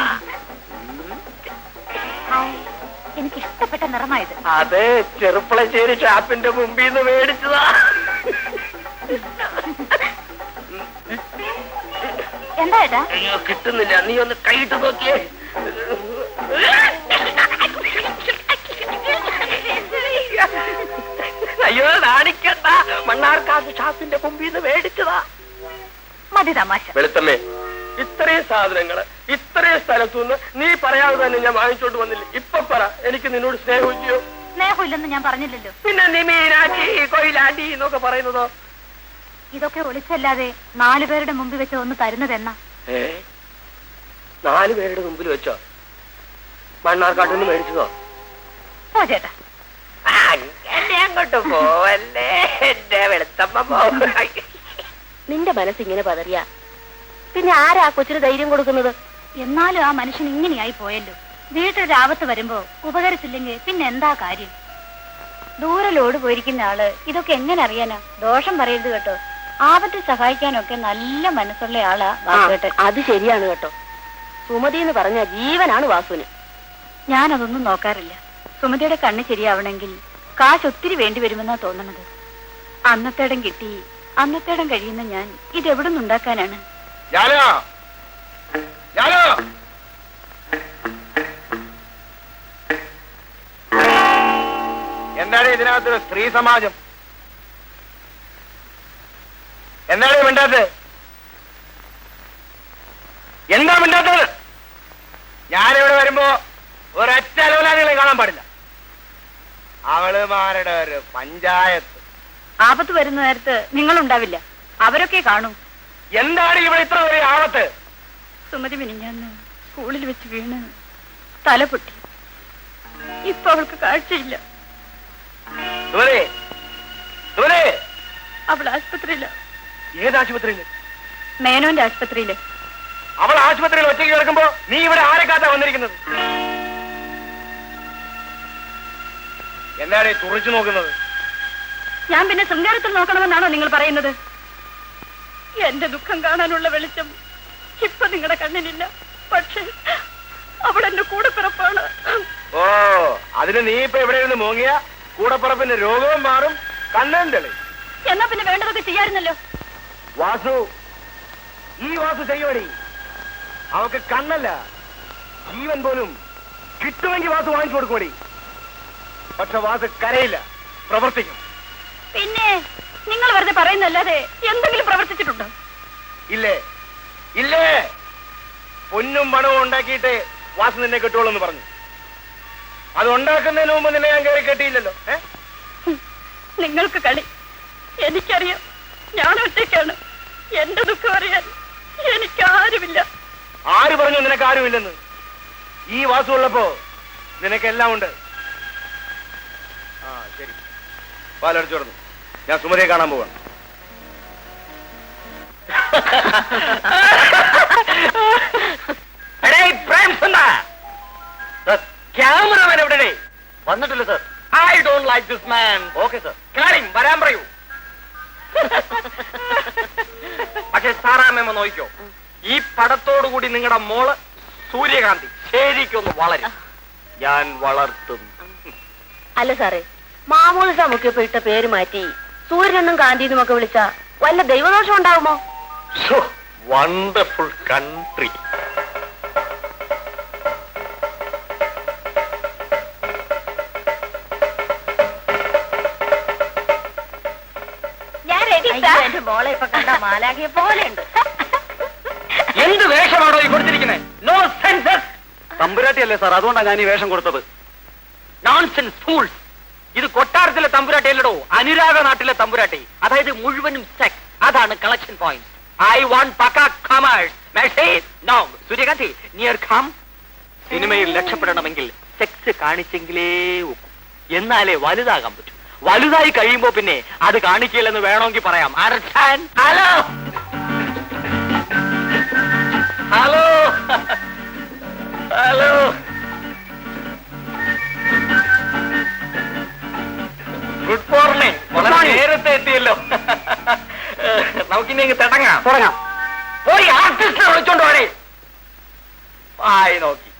എനിക്ക് ഇഷ്ടപ്പെട്ട നിറമായത്. അതെ, ചെറുപ്പളശ്ശേരി ഷാപ്പിന്റെ മുമ്പിൽ നിന്ന് മേടിച്ചതാ. എന്താ ഏട്ടാ? അയ്യോ, കിട്ടുന്നില്ല. നീ ഒന്ന് കൈയിട്ട് നോക്കിയേ. അയ്യോ, നാണിക്കണ്ട. മണ്ണാർക്കാട് ഷാപ്പിന്റെ മുമ്പിൽ നിന്ന് മേടിച്ചതാ. മതി തമാശ. വെളുത്തമ്മേ, ഇത്രയും സാധനങ്ങള് ഇത്രയും സ്ഥലത്തുനിന്ന് നീ പറയാതെ തന്നെ ഞാൻ വാങ്ങിച്ചോണ്ട് വന്നില്ല. ഇപ്പൊ പറ, എനിക്ക് നിന്നോട് സ്നേഹിക്കുകയോ? സ്നേഹമില്ലെന്ന് ഞാൻ പറഞ്ഞില്ലല്ലോ. പിന്നെ നീ മീനാച്ചി കൊയിലാണ്ടി എന്നൊക്കെ പറയുന്നതോ? ഇതൊക്കെ ഒളിച്ചല്ലാതെ 4 പേരുടെ മുമ്പിൽ വെച്ച് ഒന്ന് തരുന്നതെന്നാ? 4 പേരുടെ മുമ്പിൽ വെച്ചോ? മണ്ണാർക്കാട്ടിന്ന് മേടിച്ചതോ? പോ ചേട്ടാ. അങ്ങനെ അങ്ങോട്ട് പോവല്ലേ എന്റെ വെളുത്തമ്മ. നിന്റെ മനസ്സിങ്ങനെ പതറിയ പിന്നെ ആരാ കൊച്ചിന് ധൈര്യം കൊടുക്കുന്നത്? എന്നാലും ആ മനുഷ്യൻ ഇങ്ങനെയായി പോയല്ലോ. വീട്ടിലൊരു ആപത്ത് വരുമ്പോ ഉപകരിച്ചില്ലെങ്കിൽ പിന്നെ എന്താ കാര്യം? ദൂരെ ലോഡ് പോയിരിക്കുന്ന ആള് ഇതൊക്കെ എങ്ങനെ അറിയാനാ? ദോഷം പറയരുത് കേട്ടോ. ആപത്തിൽ സഹായിക്കാനൊക്കെ നല്ല മനസ്സുള്ള ആളാ വാസുകേട്ടൻ. അത് ശരിയാണ് കേട്ടോ. സുമതി എന്ന് പറഞ്ഞ ജീവനാണ് വാസുവിന്. ഞാനതൊന്നും നോക്കാറില്ല. സുമതിയുടെ കണ്ണ് ശരിയാവണമെങ്കിൽ കാശ് ഒത്തിരി വേണ്ടി വരുമെന്നാ തോന്നണത്. അന്നത്തേടം കിട്ടി അന്നത്തേടം കഴിയുന്ന ഞാൻ ഇതെവിടെ നിന്നുണ്ടാക്കാനാണ്? എന്താണ് ഇതിനകത്തൊരു സ്ത്രീ സമാജം? എന്താണ് വേണ്ടത്? എന്താ മിണ്ടാത്തത്? ഞാനിവിടെ വരുമ്പോ ഒരൊറ്റ അലവലാദികളെ കാണാൻ പാടില്ല. അവളുമാരുടെ ഒരു പഞ്ചായത്ത്. ആപത്ത് വരുന്ന നേരത്ത് നിങ്ങളുണ്ടാവില്ല, അവരൊക്കെ കാണൂ. എന്താണ് ഇവിടെ ഇത്ര വലിയ ആപത്ത്? സുമതി മിനിഞ്ഞാന്ന് സ്കൂളിൽ വെച്ച് വീണ് തല പൊട്ടി. ഇപ്പൊ അവൾക്ക് കാഴ്ചയില്ല. സുമതി, സുമതി, അവൾ ആശുപത്രിയില്ല. ഏത് ആശുപത്രിയില്? മേനോന്റെ ആശുപത്രിയില്. അവൾ ആശുപത്രിയിൽ ഒറ്റയ്ക്ക് കിടക്കുമ്പോ നീ ഇവിടെ ആരെ കാത്താ വന്നിരിക്കുന്നത്? എന്താണ് ഈ തുറച്ചു നോക്കുന്നത്? ഞാൻ പിന്നെ ശൃംഗാരത്തിൽ നോക്കണമെന്നാണോ നിങ്ങൾ പറയുന്നത്? എന്റെ ദുഃഖം കാണാനുള്ള വെളിച്ചം ഇപ്പൊ നിങ്ങളുടെ കണ്ണിനില്ല. പക്ഷെ അവൾ എന്റെ കൂടെപ്പിറപ്പാണ്. ഓ, അതിന് നീ ഇപ്പൊ ഇവിടെ ഇരുന്ന് മോങ്ങിയ കൂടെപ്പിറപ്പിന്റെ രോഗവും മാറും, കണ്ണും തെളി. എന്നാ പിന്നെ വേണ്ടതൊക്കെ ചെയ്യാറുന്നല്ലോ. വാസു, ഈ വാസു ചെയ്യോടി. അവക്ക് കണ്ണല്ല, ജീവൻ പോലും കിട്ടുമെങ്കിൽ വാസു വാങ്ങിച്ചു കൊടുക്കോടി. പക്ഷെ വാസു കരയില്ല, പ്രവർത്തിക്കും. പിന്നെ നിങ്ങൾ വെറുതെ പറയുന്നല്ലാതെ എന്തെങ്കിലും പ്രവർത്തിച്ചിട്ടുണ്ടോ? ഇല്ലേ, ഇല്ലേ. പൊന്നും പണവും ഉണ്ടാക്കിയിട്ട് വാസു നിന്നെ കിട്ടുള്ളൂ എന്ന് പറഞ്ഞു. അത് ഉണ്ടാക്കുന്നതിന് മുമ്പ് നിന്നെ ഞാൻ കയറി കെട്ടിയില്ലല്ലോ. നിങ്ങൾക്ക് കളി. എനിക്കറിയാം, ഞാൻ ഒറ്റയ്ക്കാണ്. എന്റെ ദുഃഖം അറിയാൻ എനിക്കാരുമില്ല. ആര് പറഞ്ഞു നിനക്ക് ആരുമില്ലെന്ന്? ഈ വാസു ഉള്ളപ്പോ നിനക്കെല്ലാം ഉണ്ട്. ആ ശരി, പാലടിച്ചു തുടർന്നു. ഞാൻ സുമതിയെ കാണാൻ പോവാണ്. ക്യാമറമാൻ എവിടെ? വന്നിട്ടില്ല sir. I don't like this man. Okay sir. കാര്യം വരാൻ പറയൂ. പക്ഷെ സാറാമ്മ നോക്കിക്കോ, ഈ പടത്തോടു കൂടി നിങ്ങളുടെ മോള് സൂര്യകാന്തി ശരിക്കൊന്ന് വളരും. ഞാൻ വളർത്തും. അല്ല സാറേ, മാമൂല് സമുക്കിയപ്പോ ഇട്ട പേര് മാറ്റി സൂര്യനെന്നും കാന്തിന്നും ഒക്കെ വിളിച്ച വല്ല ദൈവദോഷം ഉണ്ടാവുമോ? Wonderful country. ഞാൻ റെഡി. എന്റെ മോളെ ഇപ്പൊ കണ്ട മാലാഖിയെ പോലെയുണ്ട്. എന്ത് വേഷമാണോ ഈ കൊടുത്തിരിക്കുന്നത്? No census. തമ്പുരാട്ടിയല്ലേ സാർ, അതുകൊണ്ടാണ് ഞാൻ ഈ വേഷം കൊടുത്തത്. Nonsense fools. ഇത് കൊട്ടാരത്തിലെ തമ്പുരാട്ടി അല്ലടോ, അനുരാഗ നാട്ടിലെ തമ്പുരാട്ടി. അതായത് മുഴുവനും സെക്സ്. അതാണ് കളക്ഷൻ പോയിന്റ്. ഐ വാണ്ട് പക്ക കമേഴ്സ്. Message no. സൂര്യകാന്തി, നിയർ കം. സിനിമയിൽ രക്ഷപ്പെടണമെങ്കിൽ സെക്സ് കാണിച്ചെങ്കിലേ ഒക്കൂ. എന്നാലേ വലുതാകാൻ പറ്റൂ. വലുതായി കഴിയുമ്പോ പിന്നെ അത് കാണിക്കില്ലെന്ന് വേണമെങ്കിൽ പറയാം. Hello hello hello. Good morning. വളരെ നേരത്തെ എത്തിയല്ലോ. നമുക്കിനി തുടങ്ങാം. പോയി ആർട്ടിസ്റ്റിനെ വിളിച്ചോണ്ട് പോരെ. ആയി നോക്കി.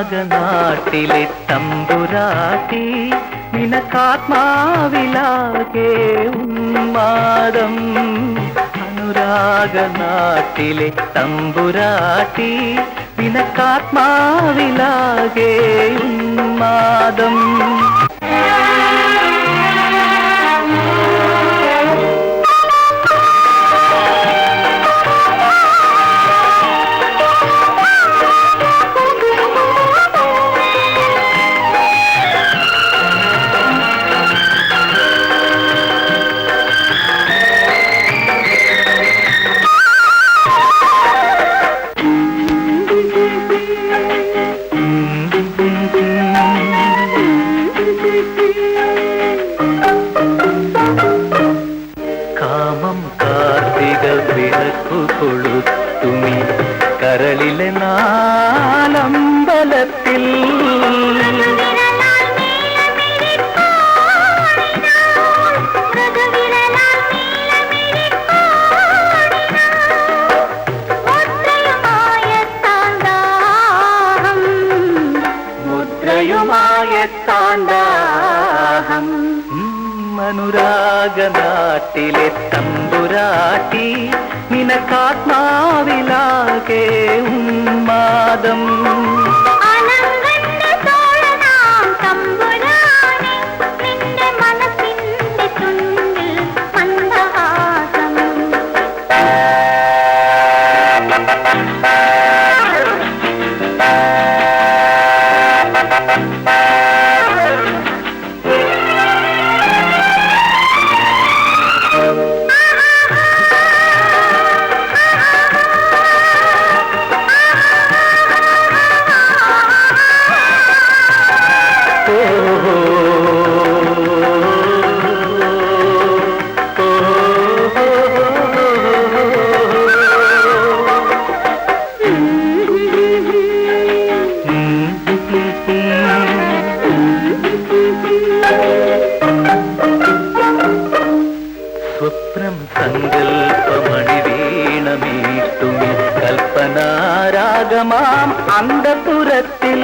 അനുരാഗനാട്ടിലെ തമ്പുരാട്ടി നിനക്കാത്മാവിലാകെ ഉന്മാദം. അനുരാഗനാട്ടിലെ തമ്പുരാട്ടി നിനക്കാത്മാവിലാകെ ഉന്മാദം. കാമം കാർത്തിക വിളക്കു കൊളുത്തുമി കരളിലെ നാലമ്പലത്തിൽ. മൃദുവിരലാൽ മായത്താണ്ടാഹം അനുരാഗനാട്ടിലെ തമ്പുരാട്ടി നിനക്കാത്മാവിലാകെ ഉന്മാദം സ്വപ്നം സങ്കൽപ്പമണി വീണമീട്ടുമി കൽപ്പനാരാഗമാം അന്തപുരത്തിൽ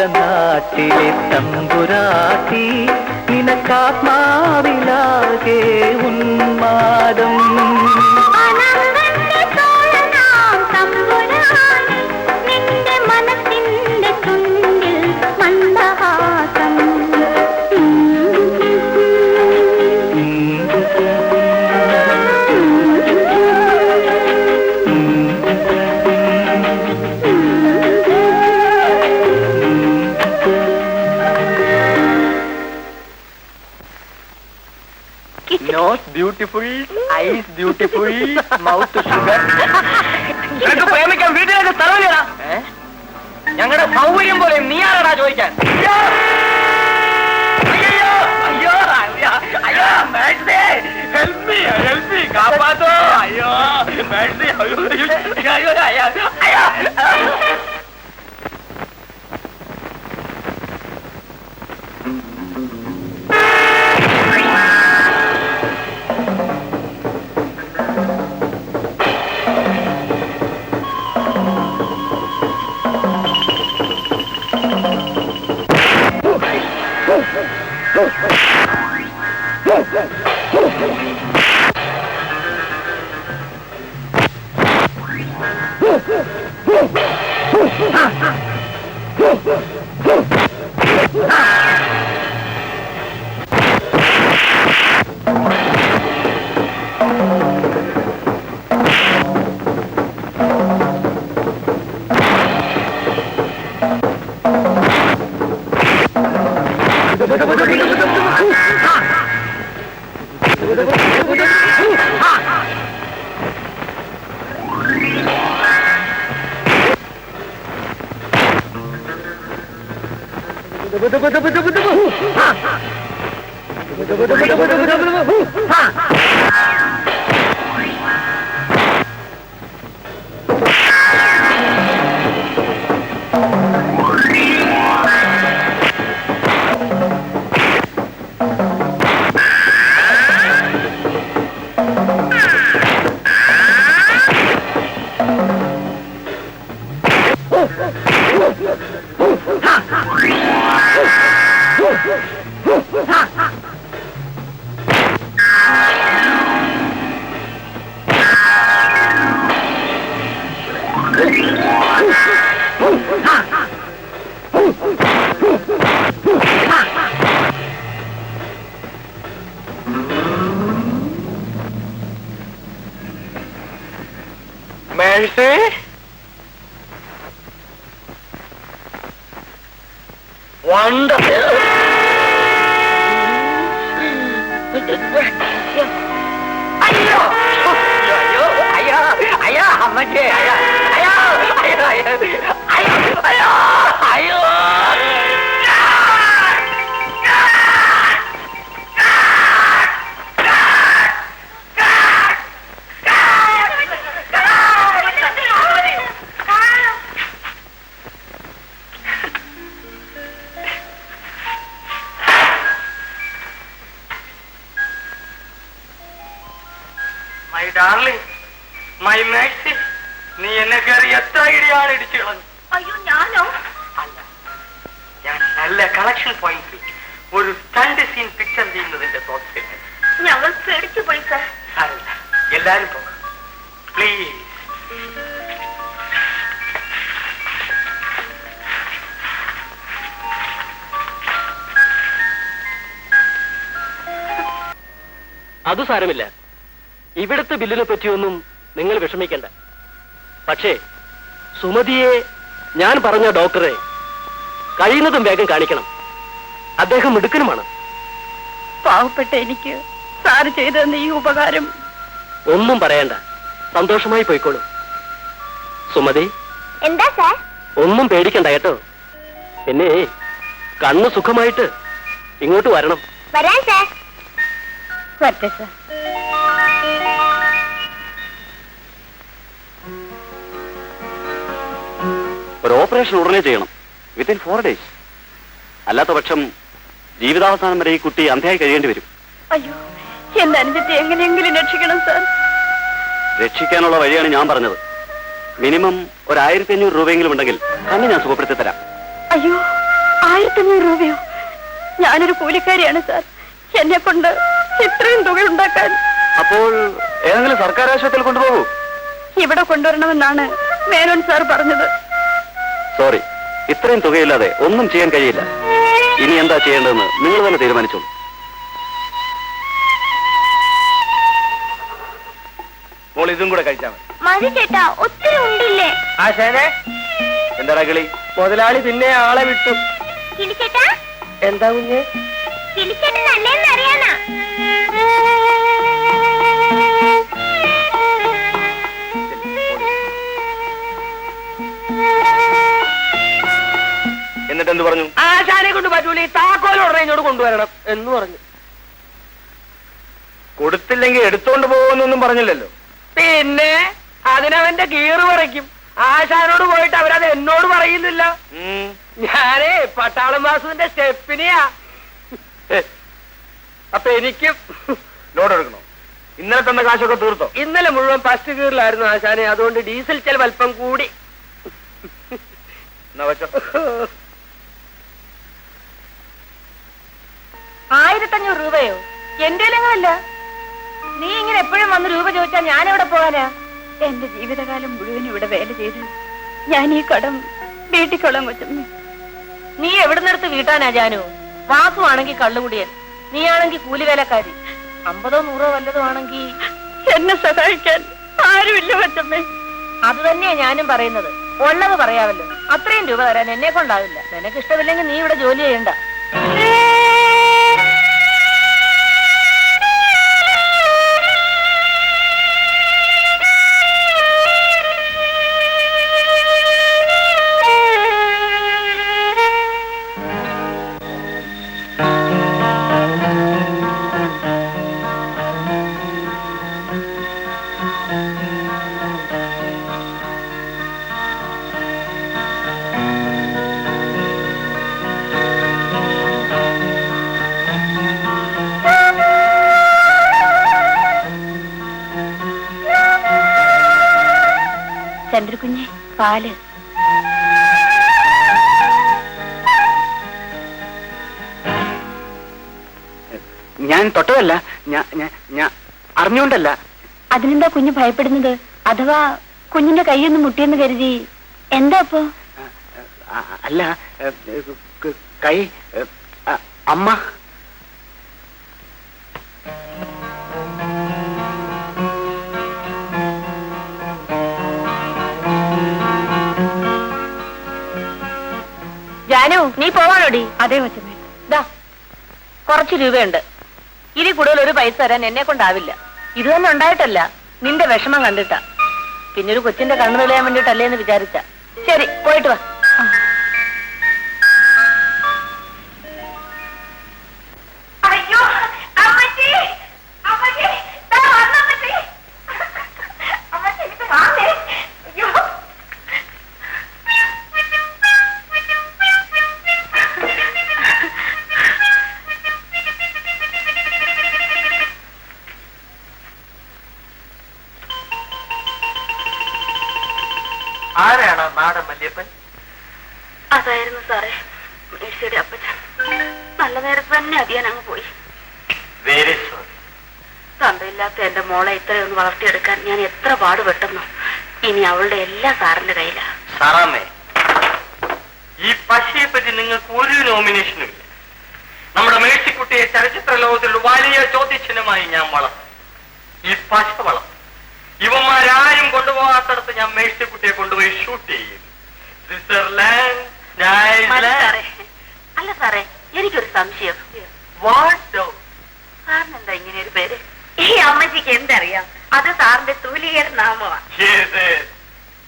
അനുരാഗനാട്ടിലെ തമ്പുരാട്ടി നിനക്കാത്മാവിലാകെ ഉന്മാദം Nose beautiful, eyes beautiful, mouth sugar. നിനക്ക് പ്രേമിക്കാൻ വീട്ടിലേക്ക് സ്ഥലമില്ലടാ. ഞങ്ങളുടെ സൗകര്യം പോലെ നീ ആരാടാ ചോദിക്കാൻ? അയ്യോ അയ്യോ അയ്യോ അയ്യോ മേഴ്സി ഹെൽപ് മീ കാപ്പാത്തോ അയ്യോ മേഴ്സി അയ്യോ അയ്യോ അയ്യോ അയ്യോ Mercy? Wonderful. അയ്യോ അയ്യോ അയ്യോ അയ്യോ അമ്മച്ചേ അയ്യോ അയ്യോ അയ്യോ അയ്യോ അയ്യോ അയ്യോ അയ്യോ മൈ ഡാർലിംഗ്, മൈ മാക്സി, നീ എന്നെ കയറി എത്ര ഇടിയാണ് ഇടിച്ചു കളഞ്ഞു. അയ്യോ ഞാനോ? അല്ല, ഞാൻ നല്ല കളക്ഷൻ പോയിന്റ് ഒരു സ്റ്റണ്ട് സീൻ പിക്ചർ ചെയ്യുന്നതിന്റെ തോട്ട്സിൽ. ഞങ്ങൾ പേടിച്ചു പോയി സാർ. സാരമില്ല, എല്ലാരും പോകാം പ്ലീസ്. അത് സാരമില്ല. ഇവിടുത്തെ ബില്ലിനെ പറ്റിയൊന്നും നിങ്ങൾ വിഷമിക്കണ്ട. പക്ഷേ സുമതിയെ ഞാൻ പറഞ്ഞ ഡോക്ടറെ കഴിയുന്നതും വേഗം കാണിക്കണം. അദ്ദേഹം മിടുക്കനുമാണ്. പാവപ്പെട്ട എനിക്ക് സാറ് ചെയ്തെന്ന ഈ ഉപകാരം ഒന്നും പറയണ്ട, സന്തോഷമായി പോയിക്കോളൂ. സുമതി, എന്താ സാർ? ഒന്നും പേടിക്കണ്ട കേട്ടോ. പിന്നെ കണ്ണ് സുഖമായിട്ട് ഇങ്ങോട്ട് വരണം. വരാൻ സാർ. വരട്ടെ സാർ. ഒരു ഓപ്പറേഷൻ ഉടനെ ചെയ്യണം, വിത്തിൻ 4 days. അല്ലാത്ത പക്ഷം ജീവിതാവസാനം വരെ ഈ കുട്ടി അന്ധയായി കഴിയേണ്ടി വരും. അയ്യോ, എന്റെ അനുജത്തെ എങ്ങനെയെങ്കിലും രക്ഷിക്കണം സാർ. രക്ഷിക്കാനുള്ള വഴിയാണ് ഞാൻ പറഞ്ഞത്. മിനിമം 1500 രൂപയെങ്കിലും ഉണ്ടെങ്കിൽ തന്നെ ഞാൻ സുഖപ്പെടുത്തി തരാം. അയ്യോ, 1500 രൂപയോ? ഞാനൊരു കൂലിക്കാരിയാണ് സാർ. എന്നെ കൊണ്ട് ഇത്രയും തുക ഉണ്ടാക്കാൻ. അപ്പോൾ ഏതെങ്കിലും സർക്കാർ ആശുപത്രിയിൽ കൊണ്ടുപോകൂ. ഇവിടെ കൊണ്ടുവരണമെന്നാണ് മേനോൻ സാർ പറഞ്ഞത്. സോറി, ഇത്രയും തുകയില്ലാതെ ഒന്നും ചെയ്യാൻ കഴിയില്ല. ഇനി എന്താ ചെയ്യേണ്ടതെന്ന് നിങ്ങൾ തന്നെ തീരുമാനിച്ചോളൂ. മോൾ ഇതും കൂടെ കഴിച്ചാൽ മതി. മതി ചേട്ടാ, ഒത്തിരി ഉണ്ടില്ലേ? ആശാനെ, എന്താടാ കിളി? മുതലാളി പിന്നെ ആളെ വിട്ടു. കിളിച്ചേട്ടാ, എന്താ കുഞ്ഞ്? കിളിച്ചേട്ടൻ നല്ലേന്ന് അറിയാനാ. എന്നിട്ട് എന്ത് പറഞ്ഞു? ആശാനെ കൊണ്ട് പറ്റൂല, ഈ താക്കോൽ ഉടനെ ഇങ്ങോട്ട് കൊണ്ടുവരണം എന്ന് പറഞ്ഞു. കൊടുത്തില്ലെങ്കിൽ എടുത്തോണ്ട് പോകുമെന്നൊന്നും പറഞ്ഞില്ലല്ലോ. പിന്നെ അതിനവന്റെ ഗീറ് പറയ്ക്കും. ആശാനോട് പോയിട്ട് അവരത് എന്നോട് പറയുന്നില്ല. ഞാനേ പട്ടാളം വാസുവിന്റെ സ്റ്റെപ്പിനെയാ. അപ്പൊ എനിക്കും ലോഡ് എടുക്കണോ? ഇന്നലെ തന്ന കാശൊക്കെ തീർത്തോ? ഇന്നലെ മുഴുവൻ ഫസ്റ്റ് ഗീറിലായിരുന്നു ആശാനെ. അതുകൊണ്ട് ഡീസൽ ചെലവ് അല്പം കൂടി. എന്നാ വെച്ചോ. 1500 രൂപയോ? എന്റെ അല്ല. നീ ഇങ്ങനെ എപ്പോഴും വന്ന് രൂപ ചോദിച്ചാ ഞാൻ എവിടെ പോകാനാ? എന്റെ ജീവിതകാലം മുഴുവൻ ഇവിടെ വേല ചെയ്ത് ഞാൻ ഈ കടം വീട്ടിക്കൊള്ളാൻ കൊച്ചമ്മ. നീ എവിടുന്നെടുത്ത് വീട്ടാനാ ജാനു? വാസു ആണെങ്കിൽ കള്ളുകുടിയൻ, നീയാണെങ്കിൽ കൂലിവേലക്കാരി. 50 100 വല്ലതും ആണെങ്കിൽ എന്നെ സഹായിക്കാൻ ആരുമില്ല കൊച്ചമ്മേ. അത് തന്നെയാ ഞാനും പറയുന്നത്. ഉള്ളത് പറയാമല്ലോ. അത്രയും രൂപ തരാൻ എന്നെ കൊണ്ടാവില്ല. നിനക്ക് ഇഷ്ടമില്ലെങ്കിൽ നീ ഇവിടെ ജോലി ചെയ്യണ്ട. ചന്ദ്രകുഞ്ഞെ, പാല്. ഞാൻ തൊട്ടതല്ല, ഞാൻ അറിഞ്ഞുകൊണ്ടല്ല. അതിനെന്താ കുഞ്ഞ് ഭയപ്പെടുന്നത്? അഥവാ കുഞ്ഞിന്റെ കൈയൊന്ന് മുട്ടിയെന്ന് കരുതി എന്താ അപ്പോ? അല്ല, കൈ അമ്മ. ജാനു, നീ പോവാനോടി? അതേ കൊച്ചമ്മേ. ദാ കുറച്ച് രൂപയുണ്ട്. ഇനി കൂടുതൽ ഒരു പൈസ തരാൻ എന്നെ കൊണ്ടാവില്ല. ഇത് തന്നെ ഉണ്ടായിട്ടല്ല, നിന്റെ വിഷമം കണ്ടിട്ടാ. പിന്നെ ഒരു കൊച്ചിന്റെ കണ്ണു തെളിയാൻ വേണ്ടിട്ടല്ലേ എന്ന് വിചാരിച്ച. ശരി, പോയിട്ട് വാ. ആരാണ് നാടൻ വല്യപ്പൻ? അതായിരുന്നു സാറേ മേഴ്സിയുടെ അപ്പച്ചൻ. നല്ല നേരത്ത് തന്നെ അധികം അങ്ങ് പോയി. Very sorry. തന്തയില്ലാത്ത എന്റെ മോളെ ഇത്രയൊന്ന് വളർത്തിയെടുക്കാൻ ഞാൻ എത്ര പാടുപെട്ടെന്നോ. ഇനി അവളുടെ എല്ലാ സാറിന്റെ കയ്യിലാ. സാറാമ്മേ, ഈ പശയെ പറ്റി നിങ്ങൾക്ക് ഒരു നോമിനേഷനും ഇല്ല. നമ്മുടെ മേഴ്സിക്കുട്ടിയെ ചലച്ചിത്ര ലോകത്തിൽ വലിയ ചോദ്യചിഹ്നമായി ഞാൻ വളർത്തും. ഈ പശ വളർത്തും. ഇവന്മാരാരും കൊണ്ടുപോകാത്തടത്ത് ഞാൻ മേഴ്സിക്കുട്ടിയെ കൊണ്ടുപോയി ഷൂട്ട് ചെയ്യും. സ്വിറ്റ്സർലാൻഡ്, അല്ല സാറേ, എനിക്കൊരു സംശയം. സാറിന് എന്താ ഇങ്ങനെ ഒരു പേര്? ഈ അമ്മച്ചിക്ക് എന്തറിയാം? അത് സാറിന്റെ തൂലികയുടെ നാമമാണ്.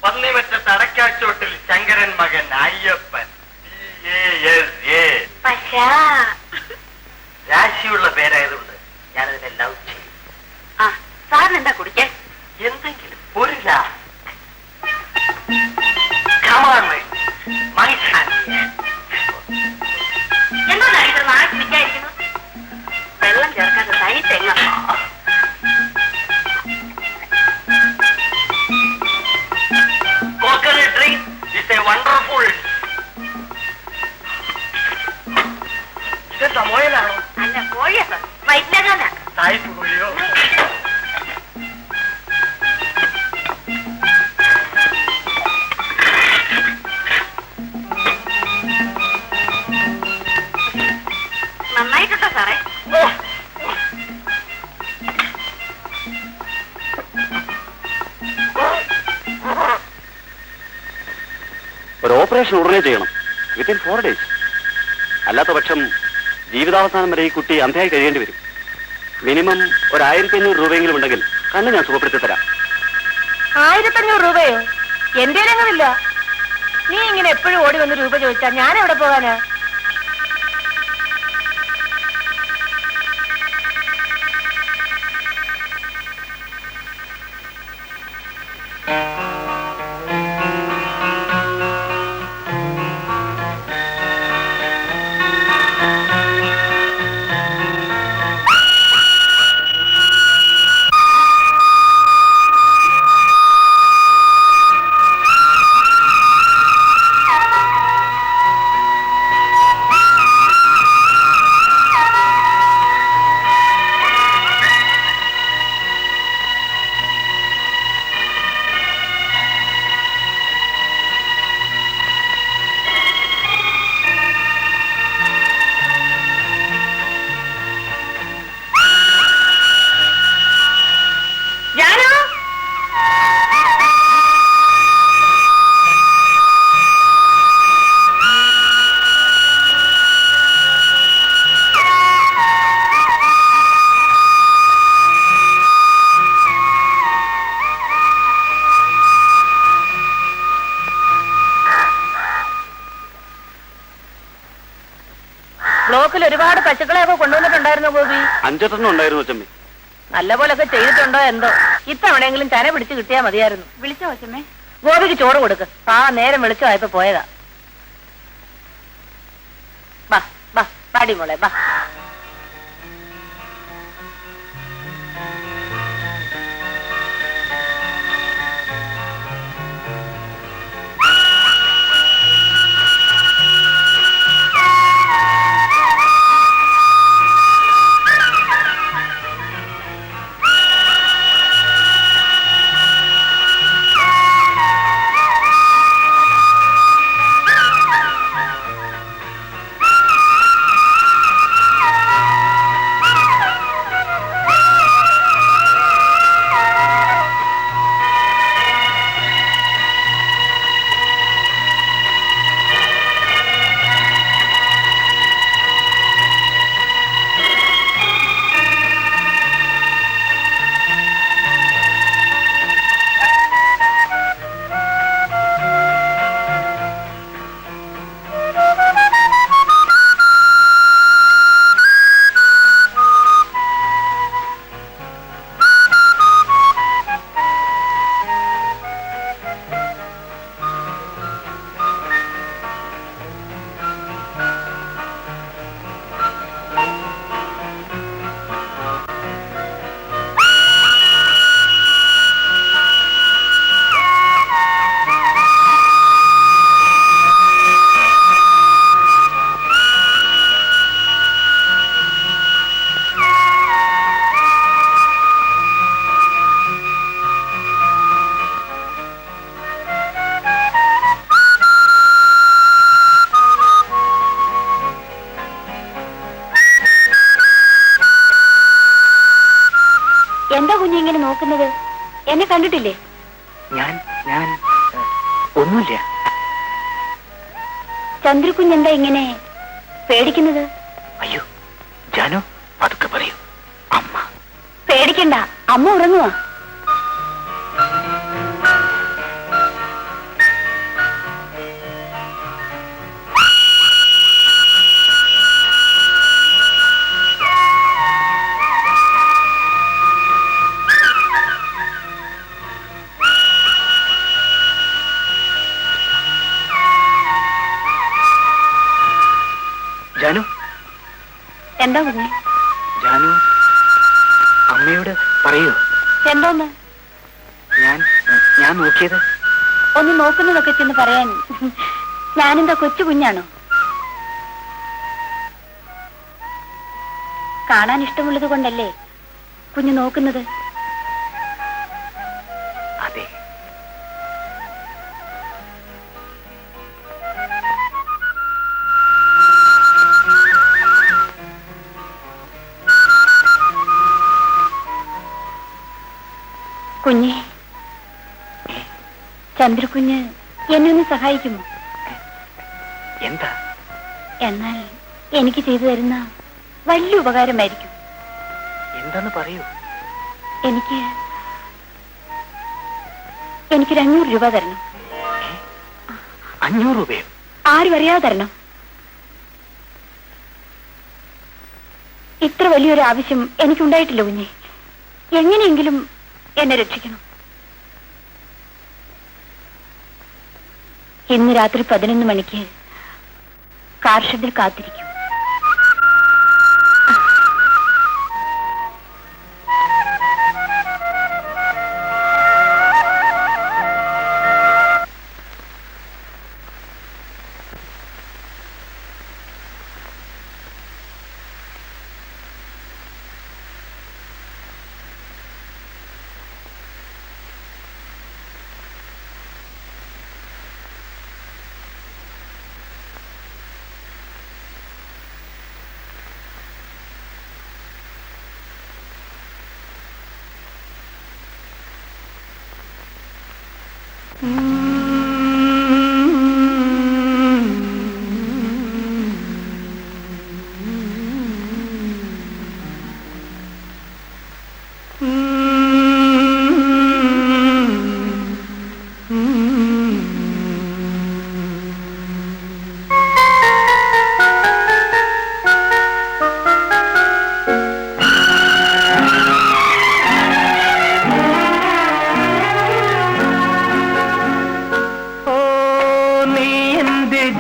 പന്നിമറ്റ തടക്കാച്ചോട്ടിൽ ശങ്കരൻ മകൻ അയ്യപ്പൻ. രാശിയുള്ള പേരായതുകൊണ്ട് ഞാനതിനെ ലവ് ചെയ്യും. ആ, സാറിന് എന്താ കുടിക്കാൻ? എന്തെങ്കിലും ഒരു glass. Come on, my son. എന്താണ് ഇത് നാളെ കുടിക്കാതിരിക്കുന്നു? വെള്ളം ചേർക്കാത്ത തനി തെങ്ങ. Coconut drink is a wonderful. ഇതെന്താ മോയലാണോ? അല്ല, കോഴിയാ സാർ. വൈദ്യകാല സായിപ്പ് കോഴിയോ? നന്നായിട്ടുണ്ടോ സാറേ? ഒരു ഓപ്പറേഷൻ ഉടനെ ചെയ്യണം, വിത്തിൻ 4 days. അല്ലാത്ത പക്ഷം ജീവിതാവസാനം വരെ ഈ കുട്ടി അന്ധയായി കഴിയേണ്ടി വരും. മിനിമം 1500 രൂപയെങ്കിലും ഉണ്ടെങ്കിൽ കണ്ണ് ഞാൻ സുഖപ്പെടുത്തി തരാം. 1500 രൂപയോ? എന്റെ രംഗമില്ല. നീ ഇങ്ങനെ എപ്പോഴും ഓടി വന്ന് രൂപ ചോദിച്ചാ ഞാൻ എവിടെ പോകാനാ? ബ്ലോക്കിൽ ഒരുപാട് പശുക്കളെയൊക്കെ കൊണ്ടുവന്നിട്ടുണ്ടായിരുന്നു ഗോപി. 5 ഉണ്ടായിരുന്നു അച്ചമ്മേ. നല്ല പോലൊക്കെ ചെയ്തിട്ടുണ്ടോ എന്തോ. ഇത്തവണയെങ്കിലും ചന പിടിച്ച് കിട്ടിയാ മതിയായിരുന്നു. വിളിച്ചോ അച്ഛമ്മേ? ഗോപിക്ക് ചോറ് കൊടുക്ക്. നേരം വെളിച്ചമായപ്പോ പോയതാ. ബാ ബാ പാടി മോളെ ബാ. നോക്കുന്നത്? എന്നെ കണ്ടിട്ടില്ലേ? ഞാൻ ഒന്നുമില്ല. ചന്ദ്രകുഞ്ഞെന്താ ഇങ്ങനെ പേടിക്കുന്നത്? അയ്യോ ജാനു, പതുക്കെ പറയൂ. അമ്മ പേടിക്കണ്ട, അമ്മ ഉറങ്ങുവാ. ജാനു, എന്താ കുഞ്ഞെ? ജാനു അമ്മയോട് പറയൂ. എന്തോന്ന്? ഞാൻ നോക്കിയത്. ഒന്ന് നോക്കുന്നതൊക്കെ ചെന്ന് പറയാൻ ഞാനെന്താ കൊച്ചു കുഞ്ഞാണോ? കാണാൻ ഇഷ്ടമുള്ളത് കൊണ്ടല്ലേ കുഞ്ഞ് നോക്കുന്നത്? അതെ. കുഞ്ഞെ, ചന്ദ്രകുഞ്ഞ് എന്നെ ഒന്ന് സഹായിക്കുമോ? എന്താ? എന്നാൽ എനിക്ക് ചെയ്തു തരുന്ന വലിയ ഉപകാരമായിരിക്കും. എന്താന്ന് പറയൂ. എനിക്കൊരു 500 രൂപ തരണം. 500 രൂപയോ? ആരും അറിയാതെ തരണം. ഇത്ര വലിയൊരു ആവശ്യം എനിക്കുണ്ടായിട്ടില്ല കുഞ്ഞെ. എങ്ങനെയെങ്കിലും എന്നെ രക്ഷിക്കണം. ഇന്ന് രാത്രി 11 മണിക്ക് കാർ ഷെഡിൽ കാത്തിരിക്കും.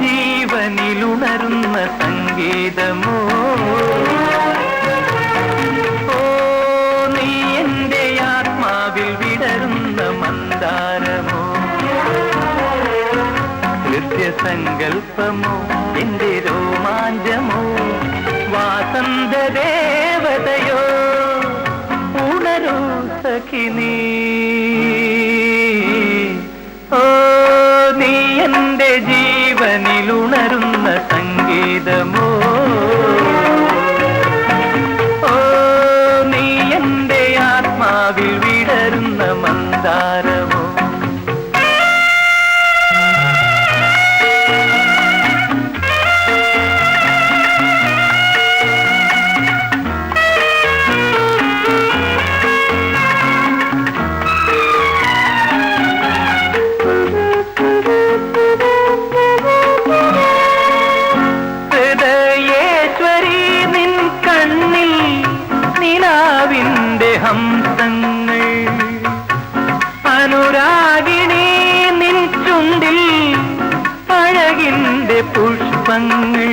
ജീവനിലുണരുന്ന സംഗീതമോ, ഓ നീ എന്റെ ആത്മാവിൽ വിടരുന്ന മന്ദാരമോ, ഹൃദയസങ്കൽപ്പമോ എന്റെ രോമാഞ്ചമോ, വാസന്തദേവതയോ ഉണരൂ സഖിനീ. ഓ നീ എന്റെ ജീവനിലുണരുന്ന സംഗീതമോ, ഓ നീ എന്റെ ആത്മാവിൽ വിടരുന്ന മന്ദാരമോ. ഹംസങ്ങൾ അനുരാഗിണി നിൻ ചുണ്ടിൽ അഴകിന്റെ പുഷ്പങ്ങൾ,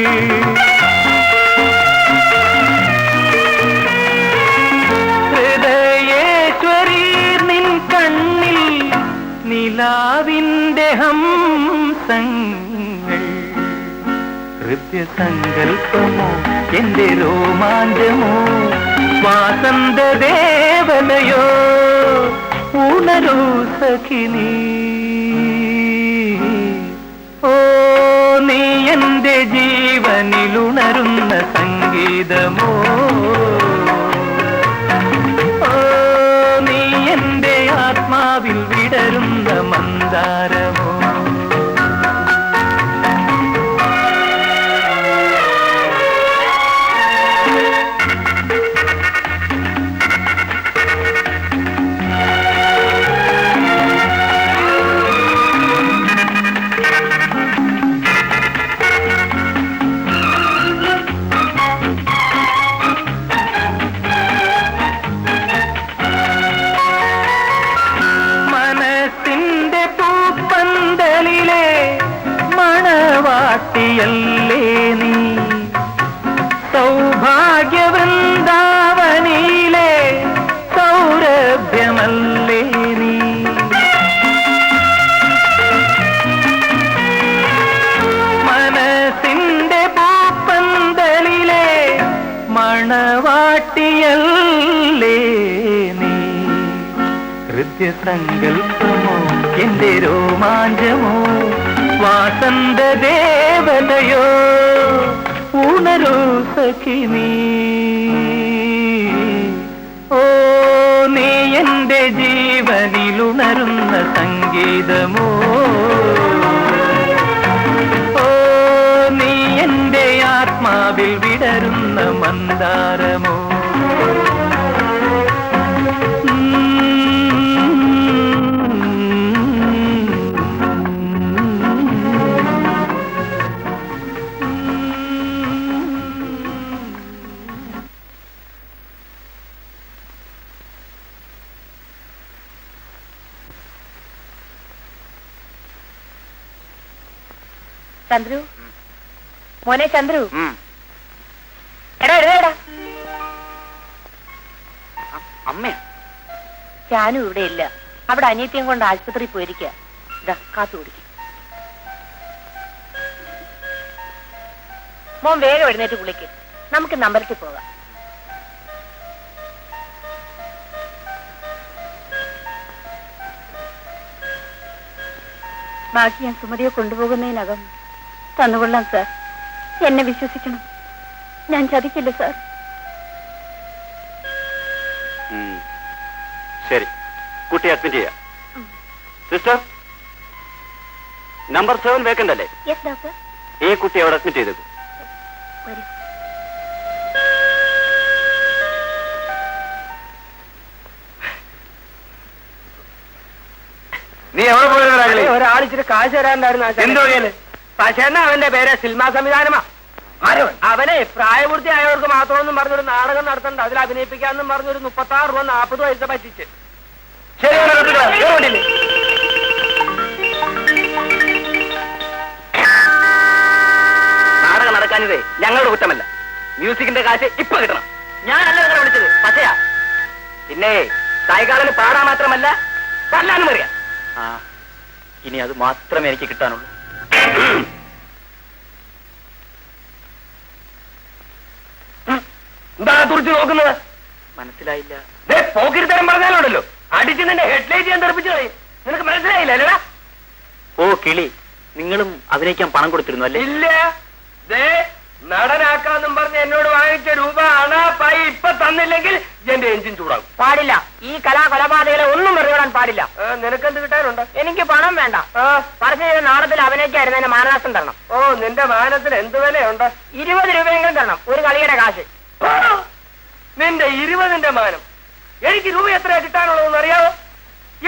ഹൃദയേശ്വരി നിൻ കണ്ണിൽ നിലാവിന്റെ ഹംസങ്ങൾ, ഹൃദയസങ്കൽപ്പമോ എന്റെ രോമാഞ്ചമോ, വാസന്തദേവതയോ ഉണരൂ സഖിനീ. ഓ നീ എന്റെ ജീവനിലുണരുന്ന സംഗീതമോ, ഓ നീ ആത്മാവിൽ വിടരുന്ന മന്ദാരമോ. യല്ലേ നീ സൗഭാഗ്യവൃന്ദാവനിയിലെ സൗരഭ്യമല്ലേ നീ. മനസ്സിന്റെ പൂപ്പന്തലിലെ മണവാട്ടിയല്ലേ നീ. ഹൃദയസങ്കൽപ്പമോ എന്റെ രോമാഞ്ചമോ വാസന്ത ദേവതയോ ഉണരൂ സഖി നീ. ഓ നീ എന്റെ ജീവനിലുണരുന്ന സംഗീതമോ. ഓ നീ എന്റെ ആത്മാവിൽ വിടരുന്ന മന്ദാരമോ. ചന്ദ്രു, മോനെ ചന്ദ്രു, എടാ എഴുതേടാ. അമ്മ ഞാനും ഇവിടെ ഇല്ല, അവിടെ അനിയത്തിയും കൊണ്ട് ആശുപത്രിയിൽ പോയിരിക്കുക. ഇതാ കാത്തു കുടിക്കും. മോൻ വേഗം എഴുന്നേറ്റ് കുളിക്ക്, നമുക്ക് നമ്പരത്തിൽ പോകാം. ബാക്കി ഞാൻ സുമതിയെ കൊണ്ടുപോകുന്നതിനകം തന്നുകൊള്ളാം സാർ. എന്നെ വിശ്വസിക്കണം, ഞാൻ ചതിക്കില്ല സാർ. ശരി, കുട്ടി അഡ്മിറ്റ് ചെയ്യാം. സിസ്റ്റർ, നമ്പർ 7 വേക്കന്റ് അല്ലേ? Yes doctor. ഈ കുട്ടി അവിടെ അഡ്മിറ്റ് ചെയ്തേക്കും. വരൂ. നീ എവിടെ പോയത്? ഒരാളിച്ചിട്ട് കാശ് തരാണ്ടായിരുന്നു. എന്തോ പക്ഷേ അവന്റെ പേര് സിനിമാ സംവിധാനമാ. അവനെ പ്രായപൂർത്തിയായവർക്ക് മാത്രമൊന്നും പറഞ്ഞൊരു നാടകം നടത്തണ്ട, അതിൽ അഭിനയിപ്പിക്കാന്നും പറഞ്ഞൊരു 36 രൂപ 40 പൈസ പറ്റിച്ച്. ശരി, നാടകം നടക്കാനിതേ ഞങ്ങളുടെ കുറ്റമല്ല. മ്യൂസിക്കിന്റെ കാശ് ഇപ്പൊ കിട്ടണം. ഞാനല്ല നിങ്ങളെ വിളിച്ചത്, പച്ചയാ. പിന്നെ സായിക്കാലന് പാടാൻ മാത്രമല്ല തല്ലാനും അറിയാം. ഇനി അത് മാത്രമേ എനിക്ക് കിട്ടാനുള്ളൂ. എന്താ തുറച്ചു നോക്കുന്നത്? മനസ്സിലായില്ല. പോക്കിരിത്തരം പറഞ്ഞാലുണ്ടല്ലോ അടിച്ച് നിന്റെ ഹെഡ്ലൈറ്റ് ഞാൻ തെറിപ്പിച്ചു കളയും. നിനക്ക് മനസ്സിലായില്ല അല്ലടാ? ഓ കിളി, നിങ്ങളും അഭിനയിക്കാൻ പണം കൊടുത്തിരുന്നു അല്ലേ? ഇല്ല. നടനാക്കാന്നും പറഞ്ഞ് എന്നോട് വാങ്ങിച്ച രൂപ അണാപ്പായി ഇപ്പൊ തന്നില്ലെങ്കിൽ എന്റെ എഞ്ചിൻ ചൂടാകും. പാടില്ല, ഈ കൊലപാതകളെ ഒന്നും വെറുതെ പാടില്ല. നിനക്കെന്ത് കിട്ടാനുണ്ട്? എനിക്ക് പണം വേണ്ട. പറഞ്ഞു ചെയ്ത നാടകത്തിൽ അഭിനയിക്കായിരുന്നു എന്നെ മാനനാശം തരണം. ഓ, നിന്റെ മാനത്തിന് എന്ത് വിലയുണ്ട്? 20 രൂപയെങ്കിലും തരണം, ഒരു കളിയുടെ കാശ്. നിന്റെ 20ന്റെ മാനം. എനിക്ക് രൂപ എത്രയാ കിട്ടാനുള്ളതെന്ന് അറിയാവോ?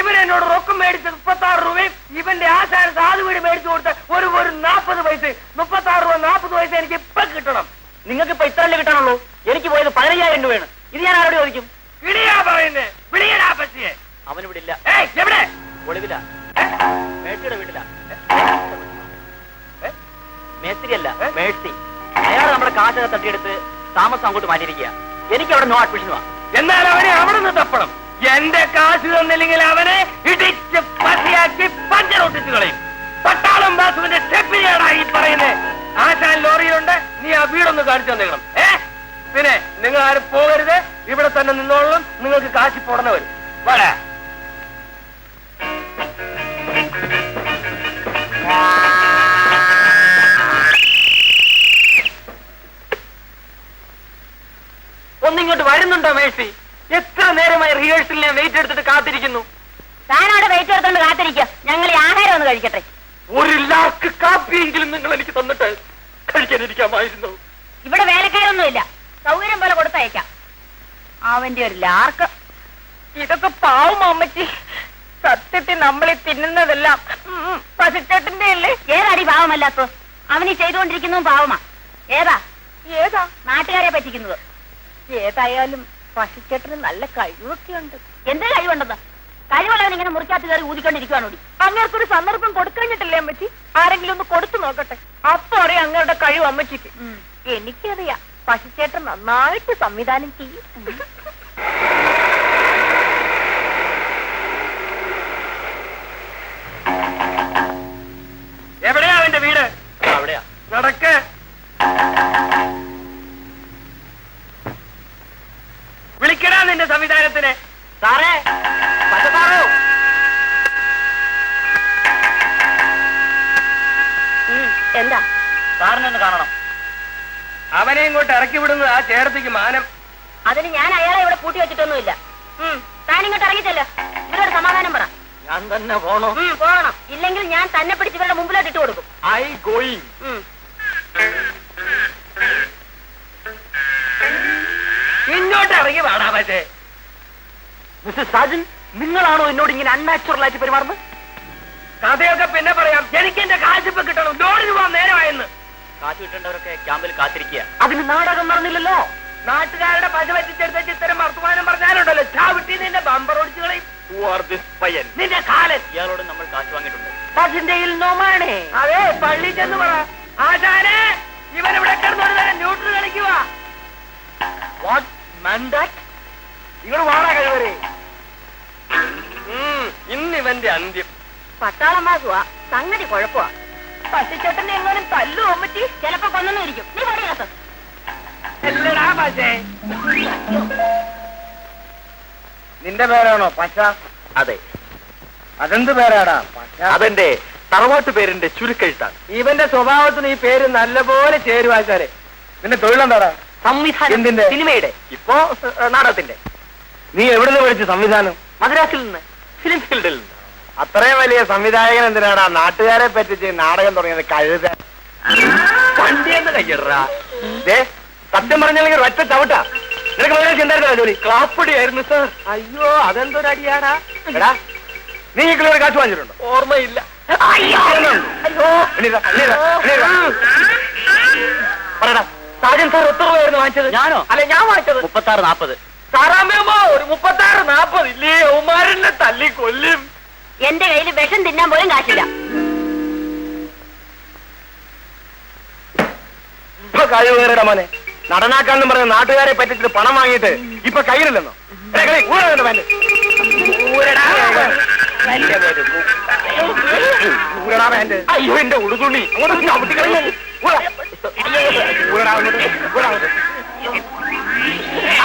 ഇവൻ എന്നോട് റൊക്കം മേടിച്ച് 36 രൂപയും ഇവന്റെ ആശാന സാധു വീട് മേടിച്ചു കൊടുത്ത് ഒരു 40 പൈസ. 36 രൂപ 40 പൈസ എനിക്ക് ഇപ്പൊ കിട്ടണം. നിങ്ങൾക്ക് ഇപ്പൊ ഇത്രല്ലേ കിട്ടാനുള്ളൂ? എനിക്ക് പോയത് 15,000 രൂപയാണ്. ഇത് ഞാൻ ആരോട് ചോദിക്കും? കിളിയാ പറയുന്നേ, വിളിയടാ പറ്റിയെ. അവനിവിടെ ഇല്ല. എവിടെ? ഒളിവില, മേഴ്സിയുടെ വീട്ടില. മേസ്തിരിയല്ല, മേഴ്സി. അയാൾ നമ്മുടെ കാശൊക്കെ തട്ടിയെടുത്ത് താമസം അങ്ങോട്ട് മാറ്റിയിരിക്കുക. എനിക്ക് അവിടെ നോ അഡ്മിഷനുവാ. എന്നാൽ അവനെ അവിടെ നിന്ന് തപ്പണം. എന്റെ കാശ് തന്നില്ലെങ്കിൽ അവനെ ഇടിച്ച് പട്ടിയാക്കി പഞ്ചറൊട്ടിച്ച് കളയും. പട്ടാളം ബാസുവിന്റെ സ്റ്റെപ്പിനെയാണ് ഈ പറയുന്നത്. ആശാൻ ലോറിയിലുണ്ട്, നീ ആ വീടൊന്ന് കാണിച്ചു തന്നേക്കണം. പിന്നെ നിങ്ങൾ ആരും പോകരുത്, ഇവിടെ തന്നെ നിന്നോളണം. നിങ്ങൾക്ക് കാശി പോടണ വരും. വേടാ ഒന്നിങ്ങോട്ട് വരുന്നുണ്ടോ മേഴ്സി? എത്ര നേരമായി റിഹേഴ്സലിനെ വെയിറ്റ് എടുത്തിട്ട് കാത്തിരിക്കുന്നു. താനവിടെ വെയിറ്റ് എടുത്തോണ്ട് കാത്തിരിക്കുക. ഞങ്ങൾ ഈ ആഹാരം ഒന്ന് കഴിക്കട്ടെ. ഒരു ലാക്ക് കാപ്പിയെങ്കിലും നിങ്ങൾ എനിക്ക് തന്നിട്ട് കഴിക്കാനിരിക്കാമായിരുന്നു. ഇവിടെ വേലക്കാരൊന്നുമില്ല, സൗകര്യം പോലെ കൊടുത്തയക്കാം. അവന്റെ ഒരു ലാർക്ക്. ഇതൊക്കെ പാവം അമ്മച്ചി. സത്യത്തിൽ നമ്മളീ തിന്നുന്നതെല്ലാം പശുച്ചേട്ടന്റെ അല്ലേ? ഏതാടി പാവമല്ലാത്തോ? അവനീ ചെയ്തുകൊണ്ടിരിക്കുന്നതും പാവമാ. ഏതാ നാട്ടുകാരെ പറ്റിക്കുന്നത്? ഏതായാലും പശുച്ചേട്ടന് നല്ല കഴിവൊക്കെ ഉണ്ട്. എന്ത് കഴിവുണ്ടെന്ന്? കഴിവുള്ളവൻ ഇങ്ങനെ മുറിക്കാത്ത കയറി ഊതിക്കൊണ്ടിരിക്കുവാണോടി? അങ്ങേർക്കൊരു സന്ദർഭം കൊടുക്കഴിഞ്ഞിട്ടില്ലേ അമ്മച്ചി? ആരെങ്കിലും ഒന്ന് കൊടുത്തു നോക്കട്ടെ, അപ്പൊ അറിയാം അങ്ങയുടെ കഴിവ് അമ്മച്ചിക്ക്. എനിക്കറിയാം, പശുച്ചേട്ടൻ നന്നായിട്ട് സംവിധാനം ചെയ്യും. എവിടെയാ അവന്റെ വീട്? അവിടെയാ. നടക്ക്. വിളിക്കടാ നിന്റെ സംവിധാനത്തിന്. സാറേ, പച്ചസാറോ? എന്താ? സാറിനൊന്ന് കാണണം. അവനെ ഇങ്ങോട്ട് ഇറക്കി വിടുന്നത് ആ ചേർത്തിക്ക് മാനം. അതിന് ഞാൻ അയാളെ ഇവിടെ പൂട്ടി വെച്ചിട്ടൊന്നുമില്ല. താനിങ്ങോട്ട് ഇറങ്ങിച്ചല്ലോ. ഇവരോട് സമാധാനം പറ. ഞാൻ തന്നെ പോണോ? പോകണം. ഇല്ലെങ്കിൽ ഞാൻ തന്നെ പിടിച്ച് ഇവരുടെ മുമ്പിലോട്ട് ഇട്ട് കൊടുക്കും. I going. ഇങ്ങോട്ട് ഇറങ്ങി വാടാ. പക്ഷേ മിസ്റ്റർ സാജൻ, നിങ്ങളാണോ എന്നോട് ഇങ്ങനെ അൺനാച്ചുറൽ ആയിട്ട് പെരുമാറുന്നത്? കഥയൊക്കെ പിന്നെ പറയാം. എനിക്ക് എന്റെ കാശിപ്പ് കിട്ടണം. ലോഡിന് പോകാൻ നേരമായെന്ന്. കാശ് കിട്ടേണ്ടവരൊക്കെ ക്യാമ്പിൽ കാത്തിരിക്കുക. അതിന് നാടകം നടന്നില്ലല്ലോ. നാട്ടുകാരുടെ പശ പറ്റിച്ചെടുത്ത ഇത്തരം വർത്തമാനം പറഞ്ഞാലുണ്ടല്ലോ, ചാവിട്ടി നിന്റെ ബമ്പർ ഓടിച്ചു കളയും. നിന്റെ കാലൻ. ഇയാളോട് നമ്മൾ കാശ് വാങ്ങിയിട്ടുണ്ട്. അതെ, പള്ളി ചെന്ന് പറ. ആശാനെ, ഇവനിവിടെ കിടന്നോട് തന്നെ ന്യൂട്രൽ കളിക്കുക. ഇങ്ങോട്ട് വാടാ കഴിവരെ. ഇന്നിവന്റെ അന്ത്യം. പട്ടാളം മാസുവാ, സംഗതി കുഴപ്പമാ. പശുച്ചേട്ടന്റെ എങ്ങാനും തല്ലു അമ്മച്ചി. ചിലപ്പോ കൊന്നിരിക്കും. നീ പറയാത്ത എല്ലടാ പശേ. നിന്റെ പേരാണോ പശ? അതെ. അതെന്ത് പേരാടാ പശ? അതെന്റെ തറവാട്ട് പേരിന്റെ ചുരുക്കെഴുത്താണ്. ഇവന്റെ സ്വഭാവത്തിന് ഈ പേര് നല്ലപോലെ ചേരുവാച്ചാലേ. നിന്റെ തൊഴിലെന്താടാ? സംവിധാനം. എന്തിന്റെ? സിനിമയുടെ. ഇപ്പോ നാടകത്തിന്റെ. നീ എവിടുന്ന് പഠിച്ചു സംവിധാനം? മദ്രാസിൽ നിന്ന്, ഫിലിം ഫീൽഡിൽ നിന്ന്. അത്രയും വലിയ സംവിധായകൻ എന്തിനാടാ നാട്ടുകാരെ പറ്റിച്ച് നാടകം തുടങ്ങിയത്? കഴുത കണ്ടിയെന്ന് കയ്യടാ. സത്യം പറഞ്ഞില്ലെങ്കിൽ ഒറ്റ ചവിട്ടാ. നിനക്ക് മദ്രാസ് എന്തായിരുന്നു ജോലി? ക്ലാപ്പടിയായിരുന്നു സാർ. അയ്യോ, അതെന്തൊരടിയാടാ. എടാ, നീ ഈ കിലോയുടെ കാശ് വാങ്ങിച്ചിട്ടുണ്ടോ? ഓർമ്മയില്ല. പറയടാ. സാജൻ സാർ എത്ര രൂപയായിരുന്നു വാങ്ങിച്ചത്? ഞാനോ? അല്ലെ, ഞാൻ വാങ്ങിച്ചത് 36-40. സാറാമ്മ ഒരു 36-40 ഇല്ലേ? ഉമാരനെ തല്ലി കൊല്ലും. എന്റെ കയ്യിൽ വിഷം തിന്നാൻ പോലും കാശില്ല. ഇപ്പൊ കഴിവ് കയറിയുടെ മോനെ. നടനാക്കാണെന്ന് പറഞ്ഞ നാട്ടുകാരെ പറ്റിച്ചിട്ട് പണം വാങ്ങിയിട്ട് ഇപ്പൊ കയ്യിലില്ലെന്നോ? അയ്യോ, എന്റെ ഉടുതുണി.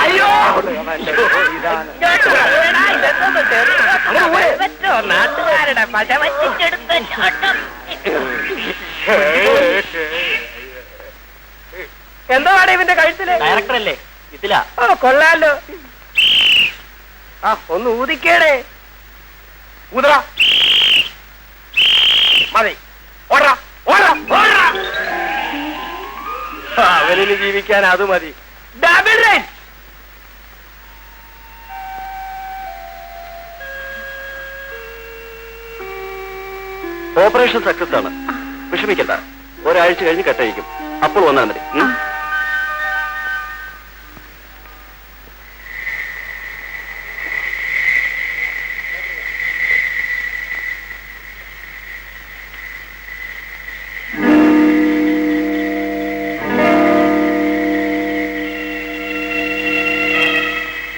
അയ്യോ, നാട്ടുകാരുടെ പശ വച്ചിട്ടെടുത്ത എന്താണ് ഇവന്റെ കഴുത്തില്? ഡയറക്ടറല്ലേ? ഇതില. ഓ, കൊള്ളാലോ. ആ, ഒന്ന് ഊതിക്കേടേ. ഊതറ മതി. ഓടാ ഓടാ ഓടാ. അവനിന് ജീവിക്കാൻ അത് മതി. Double right. ഓപ്പറേഷൻ സക്സസ് ആണ്. വിഷമിക്കണ്ട, ഒരാഴ്ച കഴിഞ്ഞ് കട്ടയക്കും. അപ്പോൾ വന്നാൽ മതി.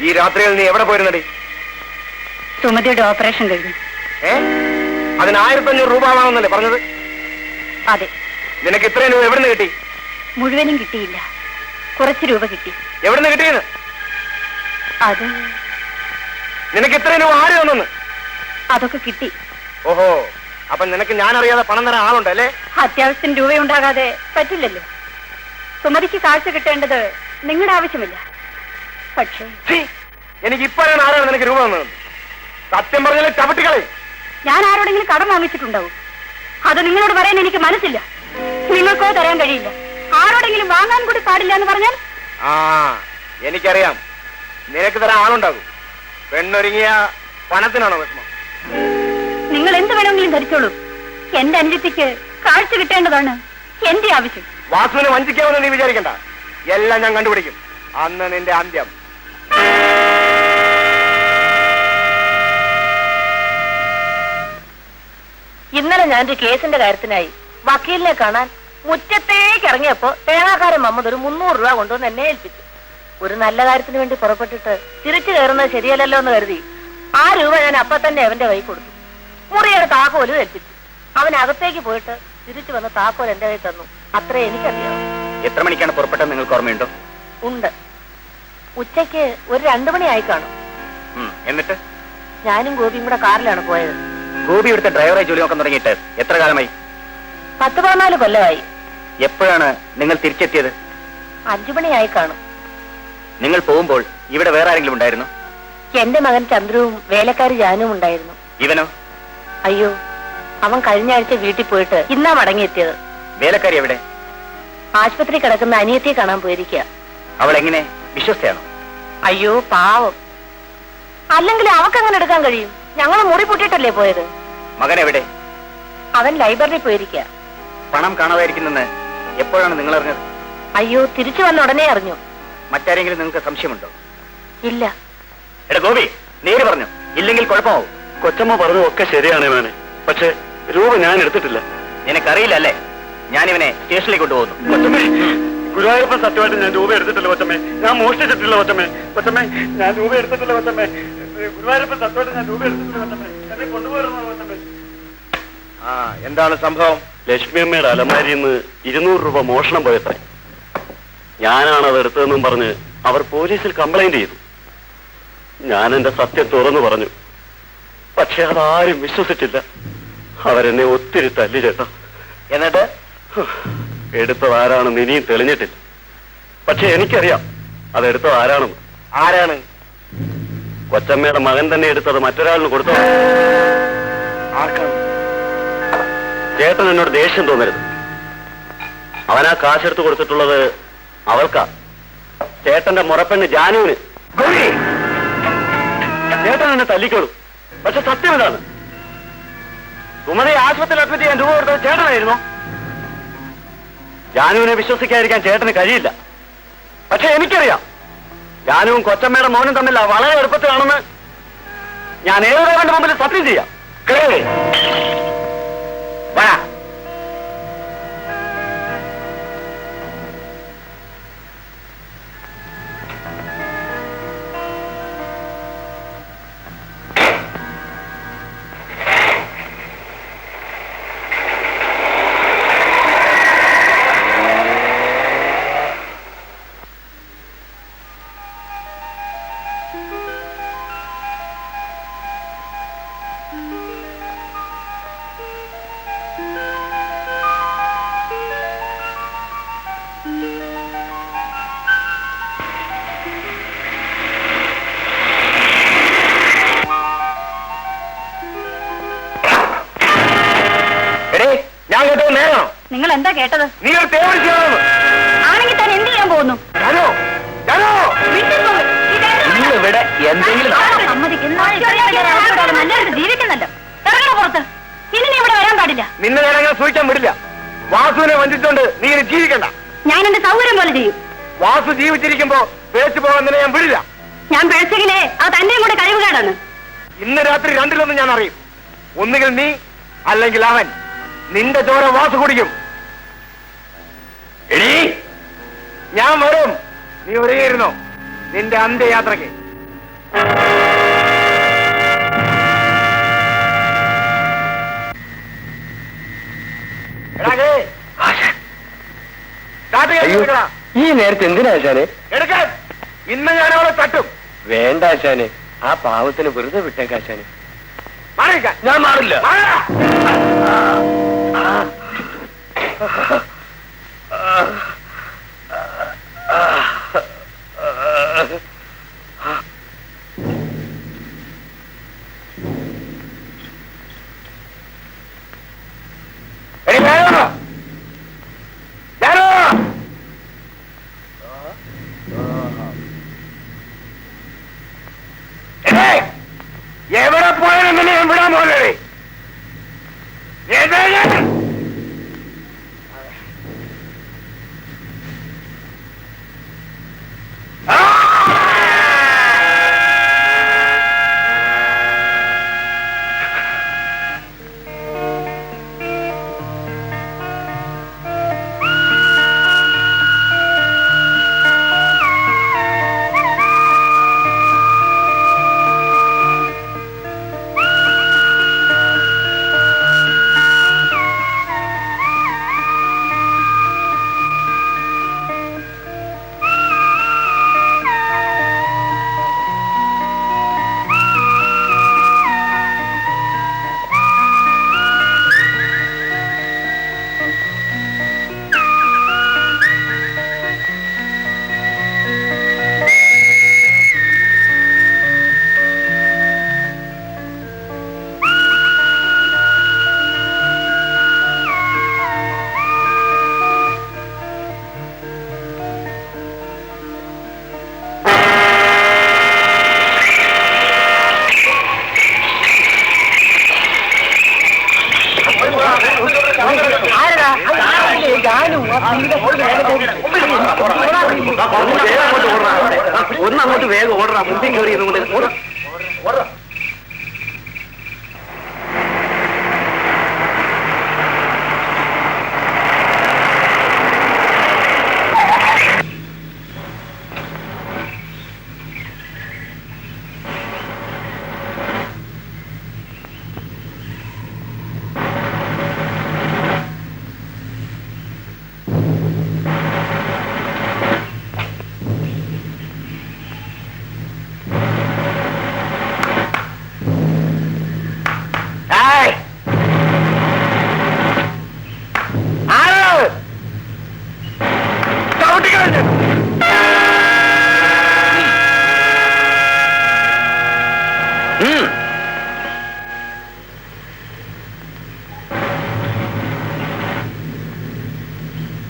ഈ രാത്രിയിൽ നീ എവിടെ പോയിരുന്നടി? സുമതിയുടെ ഓപ്പറേഷൻ കഴിഞ്ഞു. അതിന് 1500 രൂപ ആവാമെന്നല്ലേ പറഞ്ഞത്? അതെ. നിനക്ക് ഇത്രയും രൂപ എവിടുന്ന് കിട്ടി? മുഴുവനും കിട്ടിയില്ല, കുറച്ച് രൂപ കിട്ടി. എവിടുന്ന് കിട്ടിയെന്ന്? അത് നിനക്ക് ഇത്രയും രൂപ ആര് തന്നെന്ന്? അതൊക്കെ കിട്ടി. ഓഹോ, അപ്പൊ നിനക്ക് ഞാൻ അറിയാതെ പണം തരാൻ ആളുണ്ടല്ലേ? അത്യാവശ്യത്തിന് രൂപയുണ്ടാകാതെ പറ്റില്ലല്ലോ. സുമതിക്ക് കാഴ്ച കിട്ടേണ്ടത് നിങ്ങളുടെ ആവശ്യമില്ല. പക്ഷേ എനിക്ക് ഇപ്പോഴാണ് ആരാണ് നിനക്ക് രൂപ തന്നത്? സത്യം പറഞ്ഞാൽ ചവിട്ടികളെ. ഞാൻ ആരോടെങ്കിലും കടം വാങ്ങിച്ചിട്ടുണ്ടാവും. അത് നിങ്ങളോട് പറയാൻ എനിക്ക് മനസ്സില്ല. നിങ്ങൾക്കോ തരാൻ കഴിയില്ല. ആരോടെങ്കിലും വാങ്ങാൻ കൂടി പാടില്ല എന്ന് പറഞ്ഞാൽ? ആ, എനിക്കറിയാം. നിനക്ക് തരാൻ ആളുണ്ടാകും. പെണ്ണൊരുങ്ങിയ പണത്തിനാണോ വിഷമം? നിങ്ങൾ എന്ത് വേണമെങ്കിലും ധരിച്ചോളൂ. എന്റെ അനുജത്തിക്ക് കാഴ്ച കിട്ടേണ്ടതാണ് എന്റെ ആവശ്യം. വാസുവിനെ വഞ്ചിക്കാമെന്ന് നീ വിചാരിക്കണ്ട. എല്ലാം ഞാൻ കണ്ടുപിടിക്കും. അന്ന് നിന്റെ അന്ത്യം. ഇന്നലെ ഞാനൊരു കേസിന്റെ കാര്യത്തിനായി വക്കീലിനെ കാണാൻ മുറ്റത്തേക്ക് ഇറങ്ങിയപ്പോ തേങ്ങാക്കാരൻ മമ്മദ് ഒരു 300 രൂപ കൊണ്ടുവന്ന് എന്നെ ഏൽപ്പിച്ചു. ഒരു നല്ല കാര്യത്തിന് വേണ്ടി പുറപ്പെട്ടിട്ട് തിരിച്ചു കയറുന്നത് ശരിയല്ലല്ലോ എന്ന് കരുതി ആ രൂപ ഞാൻ അപ്പൊ തന്നെ അവന്റെ കൈ കൊടുത്തു. മുറിയുടെ താക്കോല് ഏൽപ്പിച്ചു. അവൻ അകത്തേക്ക് പോയിട്ട് തിരിച്ചു വന്ന് താക്കോൽ എന്റെ കൈ തന്നു. അത്രേ എനിക്കറിയാം. എത്ര മണിക്കാണ് പുറപ്പെട്ടത് നിങ്ങൾക്ക് ഓർമ്മയുണ്ടോ? ഉണ്ട്. ഉച്ചയ്ക്ക് ഒരു 2 മണിയായി കാണും. എന്നിട്ട് ഞാനും ഗോപിയും കൂടെ കാറിലാണ് പോയത്. ഗോപി ഇവിടുത്തെ ഡ്രൈവറായി ജോലി നോക്കാൻ തുടങ്ങിയിട്ട് എത്ര കാലമായി? 10-14 കൊല്ലമായി. എപ്പോഴാണ് നിങ്ങൾ തിരിച്ചെത്തിയത്? 5 മണിയായി കാണും. നിങ്ങൾ പോകുമ്പോൾ ഇവിടെ വേറെ ആരെങ്കിലും ഉണ്ടായിരുന്നു? എന്റെ മകൻ ചന്ദ്രുവും വേലക്കാരി ജാനുവും ഉണ്ടായിരുന്നു. ഇവനോ? അയ്യോ, അവൻ കഴിഞ്ഞ ആഴ്ച വീട്ടിൽ പോയിട്ട് ഇന്നാ മടങ്ങിയെത്തിയത്. വേലക്കാരി എവിടെ? ആശുപത്രി കിടക്കുന്ന അനിയത്തിയെ കാണാൻ പോയിരിക്കുക. അവൾ എങ്ങനെ, വിശ്വസ്തയാണോ? അയ്യോ പാവം. അല്ലെങ്കിൽ അവക്കങ്ങനെ എടുക്കാൻ കഴിയും? ഞങ്ങൾ മുറി പൊട്ടിട്ടല്ലേ പോയത്. മകൻ എവിടെ? അവൻ ലൈബ്രറിയിൽ പോയിരിക്കുക. പണം കാണാതായിരിക്കുന്നെന്ന് എപ്പോഴാണ് നിങ്ങൾ അറിഞ്ഞത്? അയ്യോ, തിരിച്ചു വന്ന ഉടനെ അറിഞ്ഞു. മറ്റാരെങ്കിലും നിങ്ങൾക്ക് സംശയമുണ്ടോ? ഇല്ല. എടാ ഗോപി, നേര് പറഞ്ഞു, ഇല്ലെങ്കിൽ കുഴപ്പമാവും. കൊച്ചമ്മ പറഞ്ഞതൊക്കെ ശരിയാണ് മോനെ. പക്ഷെ രൂപ ഞാൻ എടുത്തിട്ടില്ല. നിനക്കറിയില്ല അല്ലേ? ഞാനിവനെ സ്റ്റേഷനിലേക്ക് കൊണ്ടുപോകുന്നു. കൊച്ചമ്മേ, ഗുരുവായൂരപ്പൻ സത്യമായിട്ട് ഞാൻ രൂപ എടുത്തിട്ടില്ല കൊച്ചമ്മേ. ഞാൻ മോഷ്ടിച്ചിട്ടില്ല കൊച്ചമ്മേ. കൊച്ചമ്മേ, ഞാൻ രൂപ എടുത്തിട്ടില്ല കൊച്ചമ്മേ. ഗുരുവായൂരപ്പൻ സത്യമായിട്ട് ഞാൻ രൂപ എടുത്തിട്ടില്ല കൊച്ചമ്മേ. എന്നെ കൊണ്ടുപോയിരുന്നു കൊച്ചമ്മേ. ആ, എന്താണ് സംഭവം? ലക്ഷ്മി അമ്മയുടെ അലമാരിയിൽ നിന്ന് 200 രൂപ മോഷണം പോയത്രേ. ഞാനാണ് അത് എടുത്തതെന്നും പറഞ്ഞ് അവർ പോലീസിൽ കംപ്ലൈന്റ് ചെയ്തു. ഞാൻ എന്റെ സത്യം തുറന്നു പറഞ്ഞു. പക്ഷെ അതാരും വിശ്വസിച്ചില്ല. അവരെന്നെ ഒത്തിരി തല്ലി ചേട്ടാ. എന്നിട്ട് എടുത്തത് ആരാണെന്ന് ഇനിയും തെളിഞ്ഞിട്ടില്ല. പക്ഷെ എനിക്കറിയാം അതെടുത്തത് ആരാണെന്ന്. ആരാണ്? കൊച്ചമ്മയുടെ മകൻ തന്നെ എടുത്തത് മറ്റൊരാളിന് കൊടുത്തത്. ആർക്കാണ്? ചേട്ടൻ എന്നോട് ദേഷ്യം തോന്നരുത്. അവനാ കാശെടുത്ത് കൊടുത്തിട്ടുള്ളത് അവൾക്കാ. ചേട്ടന്റെ മുറപ്പെണ്ണ് ജാനുവിന്. ചേട്ടൻ എന്നെ തല്ലിക്കോളൂ. പക്ഷെ സത്യം ഇതാണ്, സുമതയെ ആശുപത്രിയിൽ അഡ്മിറ്റ് ചെയ്യാൻ രൂപ കൊടുത്തത് ചേട്ടനായിരുന്നു. ജാനുവിനെ വിശ്വസിക്കാതിരിക്കാൻ ചേട്ടന് കഴിയില്ല. പക്ഷെ എനിക്കറിയാം ജാനുവും കൊച്ചമ്മയുടെ മോനും തമ്മിൽ വളരെ എളുപ്പത്തിലാണെന്ന്. ഞാൻ ഏതൊരാളുടെ മുമ്പിൽ സത്യം ചെയ്യാം. വാ. ഞാൻ കേട്ടത് നേരാണോ? നിങ്ങൾ എന്താ കേട്ടത്? നീ ഒരു തേവടി ചെയ്യണമെന്ന്. ആണെങ്കിൽ താൻ എന്ത് ചെയ്യാൻ പോകുന്നു? ജാനോ, ജാനോ, ഇവിടെ എന്തെങ്കിലും നല്ലൊരു ജീവിക്കുന്നല്ലോ. ഇറങ്ങണ പുറത്ത്. ഇനി നീ ഇവിടെ വരാൻ പാടില്ല. നിന്നെ ഞാൻ അങ്ങനെ സൂക്ഷിക്കാൻ വിടില്ല. വാസുവിനെ വഞ്ചിച്ചോണ്ട് നീ ഇനി ജീവിക്കണ്ട. ഞാൻ എന്റെ സൗകര്യം പോലെ ചെയ്യും. വാസു ജീവിച്ചിരിക്കുമ്പോ പേച്ചു പോകാൻ നിന്നെ ഞാൻ വിടില്ല. ഞാൻ പേഴ്ചെങ്കിലേ അത് തന്റെയും കൂടെ കഴിവുകേടാണ്. ഇന്ന് രാത്രി 2-1 ഞാൻ അറിയും. ഒന്നുകിൽ നീ അല്ലെങ്കിൽ അവൻ. നിന്റെ ചോര വാസു കുടിക്കും. എടീ, ഞാൻ വരും. നീ ഒരുങ്ങിയിരുന്നോ നിന്റെ അന്ത്യയാത്രയ്ക്ക്. ഈ നേരത്തെ എന്തിനാ ആശാനെ? എടുക്കാൻ. ഇന്ന് ഞാൻ അവളെ തട്ടും. വേണ്ട ആശാനെ, ആ പാവത്തിന് വെറുതെ വിട്ടേക്കാശാനെ. മാറിക്കാൻ. ഞാൻ മാറില്ല. ഒന്നങ്ങോട്ട് വേഗം ഓടറാ, മുമ്പിൽ കയറി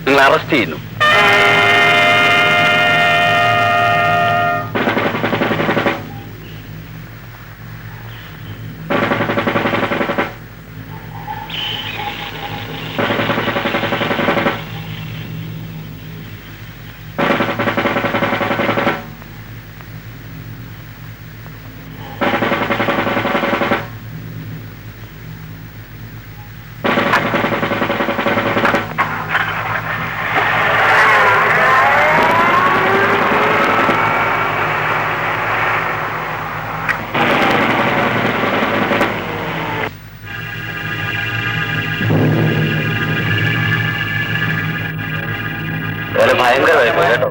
നിങ്ങൾ അറസ്റ്റ് ചെയ്യുന്നു. ഭയങ്കരമായി പോയി കേട്ടോ.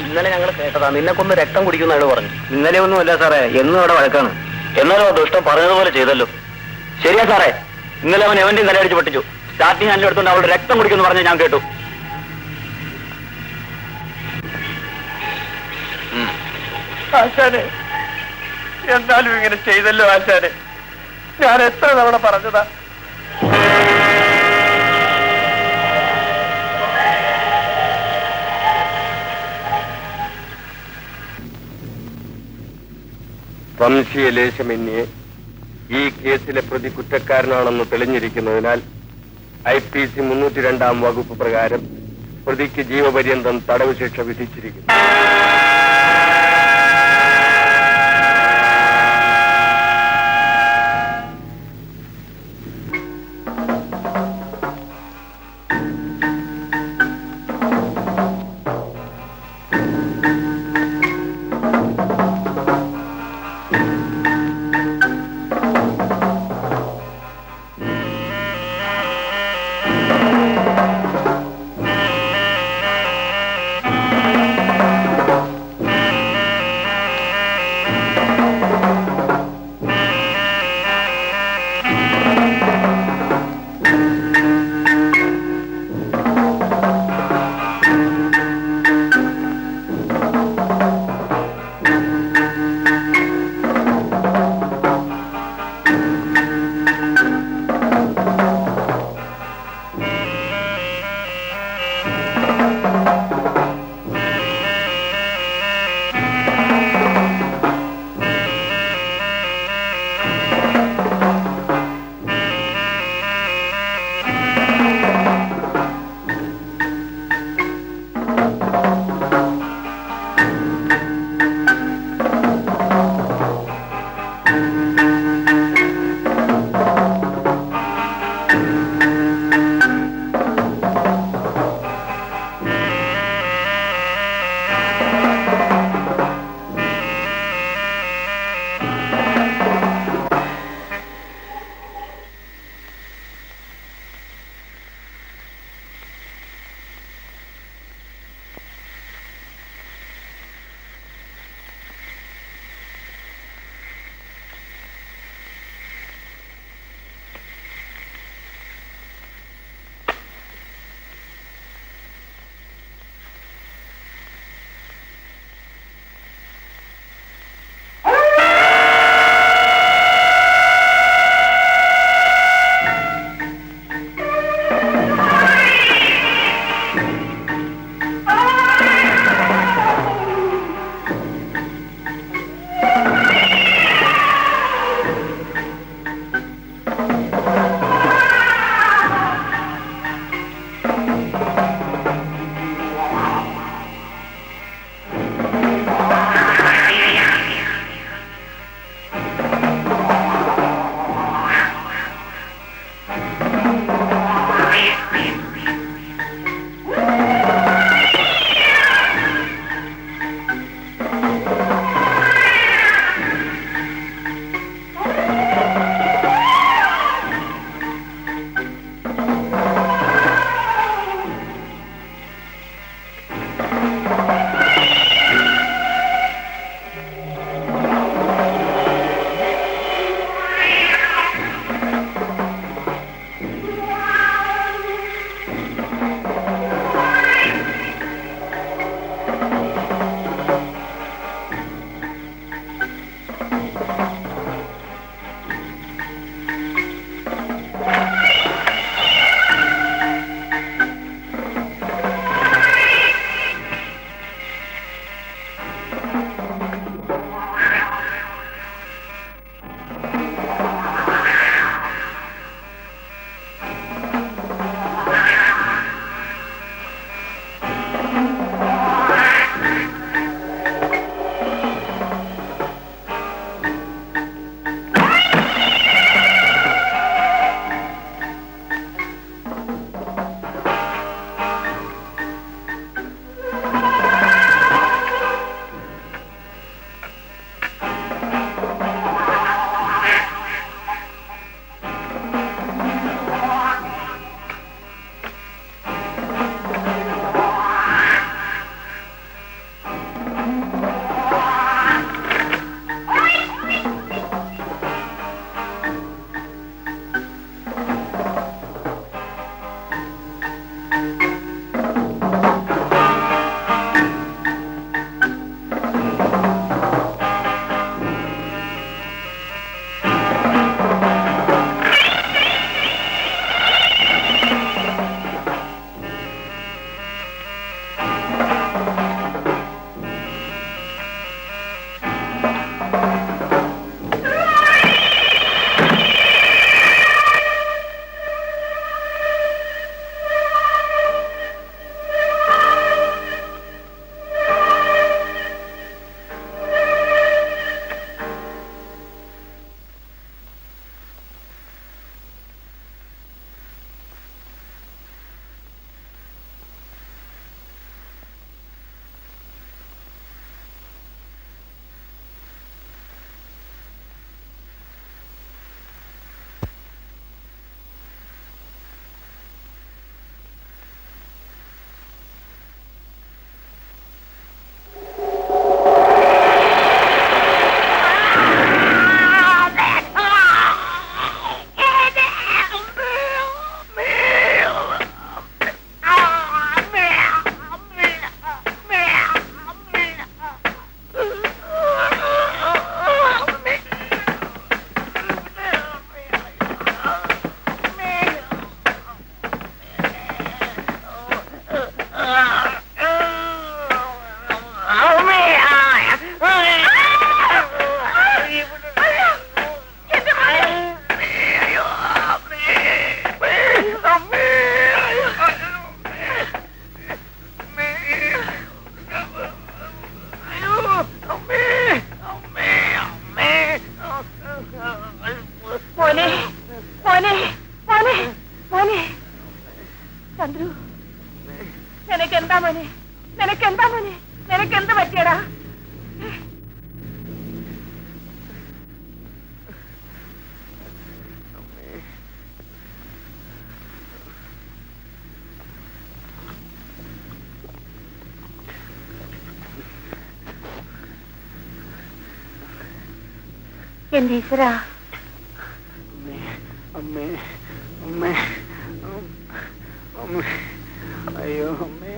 ഇന്നലെ ഞങ്ങൾ കേട്ടതാ നിന്നെ കൊന്ന് രക്തം കുടിക്കുന്ന അയാൾ പറഞ്ഞു. ഇന്നലെ ഒന്നുമല്ല സാറേ, എന്നും അവിടെ വഴക്കാണ്. എന്നാലും ദുഷ്ടം പറഞ്ഞതുപോലെ ചെയ്തല്ലോ. ശരിയാ സാറേ, ഇന്നലെ അവൻ എവന്റെയും തലയടിച്ച് പൊട്ടിച്ചു. സ്റ്റാർട്ടിങ് ഹാൻഡിൽ എടുത്തുകൊണ്ട് അവളുടെ രക്തം കുടിക്കുമെന്ന് പറഞ്ഞ് ഞാൻ കേട്ടു. ആശാനെ, എന്നാലും ഇങ്ങനെ ചെയ്തല്ലോ ആശാനെ. ഞാൻ എത്ര തവണ പറഞ്ഞതാ. വംശീയ ലേശമന്യെ ഈ കേസിലെ പ്രതി കുറ്റക്കാരനാണെന്ന് തെളിഞ്ഞിരിക്കുന്നതിനാൽ IPC 302 വകുപ്പ് പ്രകാരം പ്രതിക്ക് ജീവപര്യന്തം തടവ് ശിക്ഷ വിധിച്ചിരിക്കുന്നു. നിനക്കെന്താ മോനെ? നിനക്കെന്താ മോനെ? നിനക്കെന്ത് പറ്റിയടാ? എന്റെ ഈശ്വരാ, അമ്മേ അമ്മേ അമ്മേ, അയ്യോ അമ്മേ.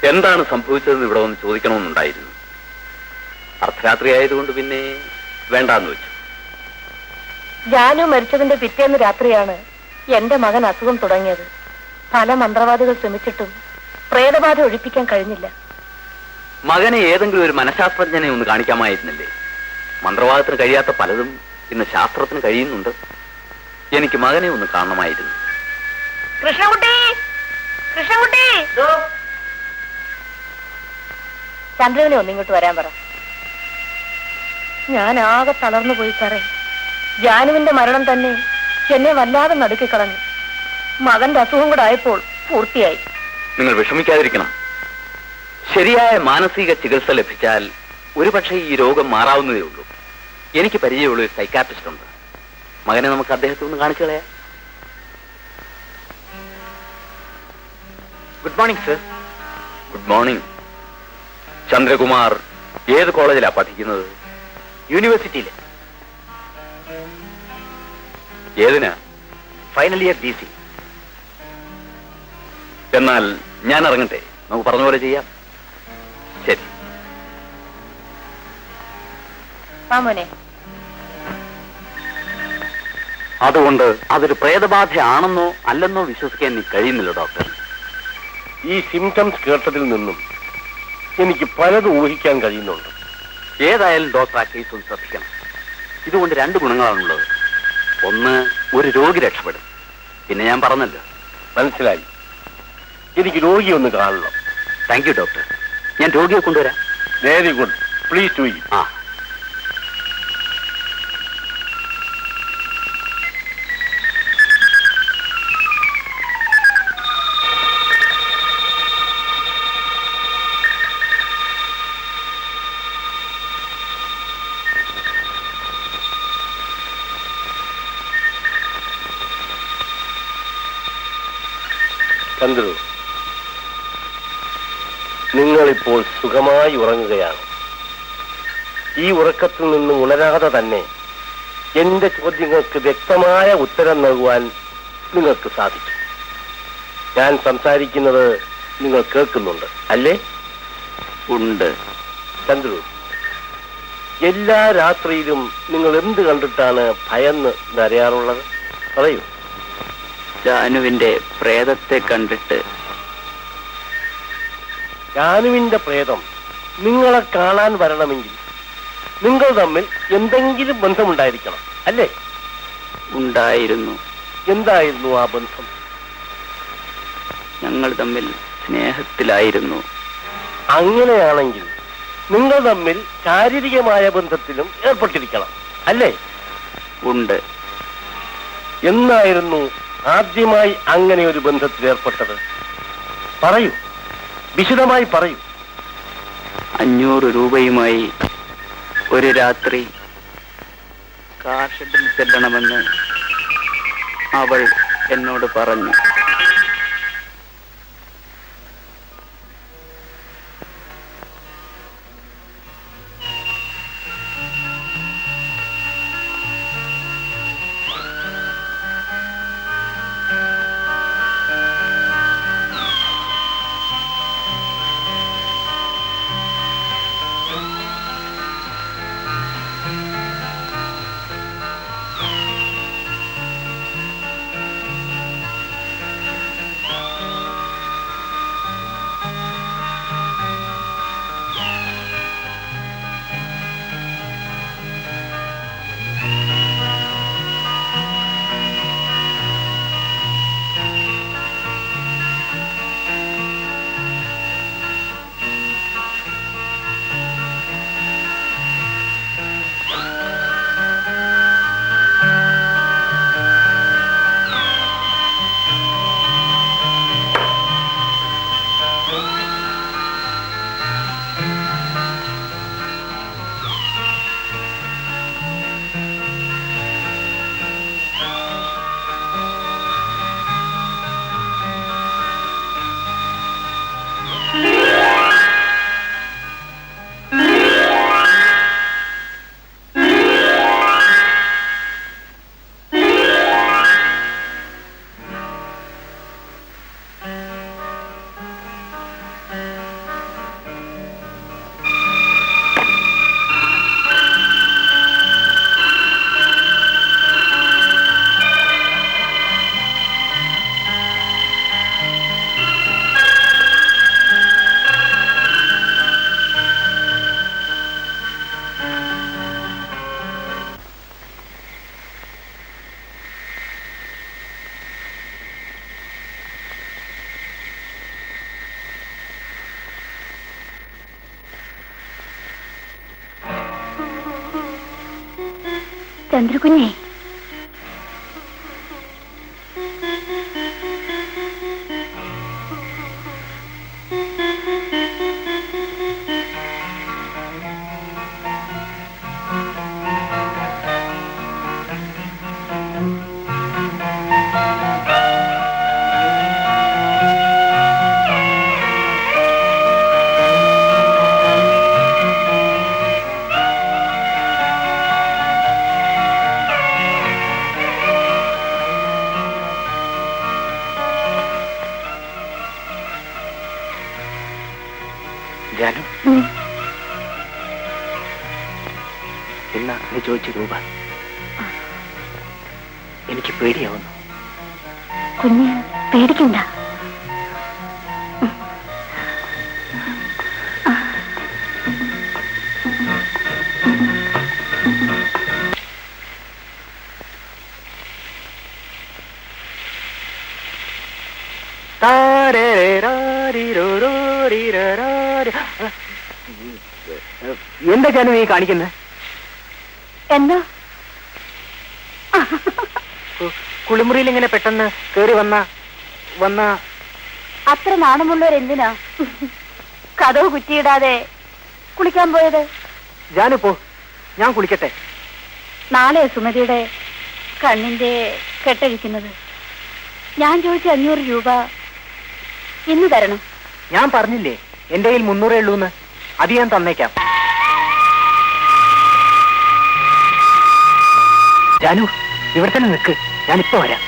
എന്താണ് സംഭവിച്ചതെന്ന് ഇവിടെ വന്ന് ചോദിക്കണമെന്നുണ്ടായിരുന്നു. അർദ്ധരാത്രി ആയതുകൊണ്ട് പിന്നെ വേണ്ടാന്ന് വെച്ചു. ജാനു മരിച്ചതിന്റെ പിറ്റേന്ന് രാത്രിയാണ് എന്റെ മകൻ അസുഖം തുടങ്ങിയത്. പല മന്ത്രവാദികൾ ശ്രമിച്ചിട്ടും പ്രേതബാധ ഒഴിപ്പിക്കാൻ കഴിഞ്ഞില്ല. മകനെ ഏതെങ്കിലും ഒരു മനഃശാസ്ത്രജ്ഞനെ ഒന്ന് കാണിക്കാമായിരുന്നില്ലേ? മന്ത്രവാദത്തിന് കഴിയാത്ത പലതും ഇന്ന് ശാസ്ത്രത്തിന് കഴിയുന്നുണ്ട്. എനിക്ക് മകനെ ഒന്ന് കാണണമായിരുന്നു. കൃഷ്ണൻകുട്ടി, കൃഷ്ണൻകുട്ടി, ചന്ദ്രനെ ഒന്നിങ്ങോട്ട് വരാൻ പറ. ഞാൻ ആകെ തളർന്നു പോയി സാറേ. ജാനുവിന്റെ മരണം തന്നെ എന്നെ വല്ലാതെ നടുക്കിക്കളഞ്ഞു. മകന്റെ അസുഖം കൂടെ ആയപ്പോൾ പൂർത്തിയായി. നിങ്ങൾ വിഷമിക്കാതിരിക്കണം. ശരിയായ മാനസിക ചികിത്സ ലഭിച്ചാൽ ഒരുപക്ഷെ ഈ രോഗം മാറാവുന്നതേ ഉള്ളൂ. എനിക്ക് പരിചയമുള്ള ഒരു സൈക്കാട്രിസ്റ്റ് ഉണ്ട്. മകനെ നമുക്ക് അദ്ദേഹത്തെ ഒന്ന് കാണിച്ചു കളയാം. Good morning sir. Good morning. Chandrakumar ഏത് കോളേജിലാ പഠിക്കുന്നത്? യൂണിവേഴ്സിറ്റിയിലെ. ഏതിനാ? Final year BC. എന്നാൽ ഞാൻ ഇറങ്ങട്ടെ, നമുക്ക് പറഞ്ഞ പോലെ ചെയ്യാം. ശരി. മോനെ, അതുകൊണ്ട് അതൊരു പ്രേതബാധയാണെന്നോ അല്ലെന്നോ വിശ്വസിക്കാൻ എനിക്ക് കഴിയുന്നില്ല ഡോക്ടർ. ഈ സിംറ്റംസ് കേട്ടതിൽ നിന്നും എനിക്ക് പലതും ഊഹിക്കാൻ കഴിയുന്നുണ്ട്. ഏതായാലും ഡോക്ടർ ആ കേസ് ഒന്ന് ശ്രദ്ധിക്കണം. ഇതുകൊണ്ട് 2 ഗുണങ്ങളാണുള്ളത്. ഒന്ന്, ഒരു രോഗി രക്ഷപ്പെടും. പിന്നെ ഞാൻ പറഞ്ഞല്ലോ. മനസ്സിലായി. എനിക്ക് രോഗിയെ ഒന്ന് കാണണം. Thank you doctor. ഞാൻ രോഗിയെ കൊണ്ടുവരാം. Very good. Please do it. ആ. ചന്ദ്രു, നിങ്ങളിപ്പോൾ സുഖമായി ഉറങ്ങുകയാണ്. ഈ ഉറക്കത്തിൽ നിന്ന് ഉണരാതെ തന്നെ എന്റെ ചോദ്യങ്ങൾക്ക് വ്യക്തമായ ഉത്തരം നൽകുവാൻ നിങ്ങൾക്ക് സാധിക്കും. ഞാൻ സംസാരിക്കുന്നത് നിങ്ങൾ കേൾക്കുന്നുണ്ട് അല്ലേ? ഉണ്ട്. ചന്ദ്രു, എല്ലാ രാത്രിയിലും നിങ്ങൾ എന്ത് കണ്ടിട്ടാണ് ഭയന്ന് നരയാറുള്ളത്? പറയൂ. ജാനുവിന്റെ പ്രേതത്തെ കണ്ടിട്ട്. ജാനുവിന്റെ പ്രേതം നിങ്ങളെ കാണാൻ വരണമെങ്കിൽ നിങ്ങൾ തമ്മിൽ എന്തെങ്കിലും ബന്ധമുണ്ടായിരിക്കണം അല്ലേ? ഉണ്ടായിരുന്നു. എന്തായിരുന്നു ആ ബന്ധം? ഞങ്ങൾ തമ്മിൽ സ്നേഹത്തിലായിരുന്നു. അങ്ങനെയാണെങ്കിൽ നിങ്ങൾ തമ്മിൽ ശാരീരികമായ ബന്ധത്തിലും ഏർപ്പെട്ടിരിക്കണം അല്ലേ? ഉണ്ട്. എന്നായിരുന്നു ആദ്യമായി അങ്ങനെ ഒരു ബന്ധത്തിൽ ഏർപ്പെട്ടത്? പറയൂ, വിശദമായി പറയൂ. 500 രൂപയുമായി ഒരു രാത്രി കാർ ഷെഡിൽ ചെല്ലണമെന്ന് അവൾ എന്നോട് പറഞ്ഞു. ചന്ദ്രകുഞ്ഞേ, ജാനു, എന്നാ നീ ചോദിച്ച രൂപ എനിക്ക് പേടിയാവുന്നു. കുഞ്ഞ് പേടിക്കണ്ട. എന്താ ജാനു നീ കാണിക്കുന്നത്? എന്താ? കുളിമുറിയിൽ ഇങ്ങനെ പെട്ടെന്ന് കേറി വന്ന അത്ര നാണമുള്ളവരെന്തിനാ കതവ് കുറ്റിയിടാതെ കുളിക്കാൻ പോയത്? ജാനു പോ, ഞാൻ കുളിക്കട്ടെ. നാളെ സുമതിയുടെ കണ്ണിന്റെ കെട്ടഴിക്കുന്നത്. ഞാൻ ചോദിച്ച 500 രൂപ ഇന്ന് തരണം. ഞാൻ പറഞ്ഞില്ലേ എന്റെ കയ്യിൽ 300 ഉള്ളൂന്ന്. അത് ഞാൻ തന്നേക്കാം. ജാനു, ഇവിടെ തന്നെ നിൽക്ക്, ഞാനിപ്പോ വരാം.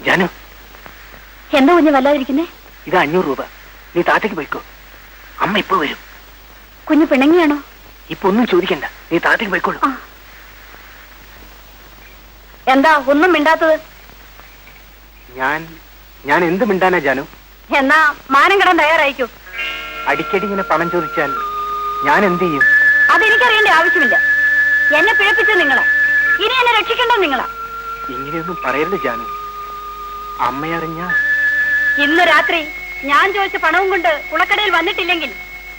ജാനു, എന്താ കുഞ്ഞ് വല്ലാതിരിക്കുന്നേ? ഇത് 500 രൂപ. നീ താത്തേക്ക് പോയിക്കോ, അമ്മ ഇപ്പൊ വരും. കുഞ്ഞ് പിണങ്ങിയാണോ? ഇപ്പൊ ഒന്നും ചോദിക്കണ്ട, നീ താത്തേക്ക് പോയിക്കോളൂ. എന്താ ഒന്നും മിണ്ടാത്തത്? ഞാൻ എന്ത് മിണ്ടാനാ ജാനു? എന്നാ മാനം കെടാൻ തയ്യാറായിക്കോ. അടിക്കടി ഇങ്ങനെ പണം ചോദിച്ചാൽ ഞാൻ എന്ത് ചെയ്യും? അതെനിക്കറിയേണ്ട ആവശ്യമില്ല. എന്നെ പിഴപ്പിച്ചത് നിങ്ങളാ, ഇനി എന്നെ രക്ഷിക്കേണ്ടത് നിങ്ങളാ. ഇങ്ങനെയൊന്നും പറയരുത് ജാനു, അമ്മയറിഞ്ഞ. ഇന്ന് രാത്രി ഞാൻ ചോദിച്ച പണവും കൊണ്ട് കുളക്കടയിൽ വന്നിട്ടില്ലെങ്കിൽ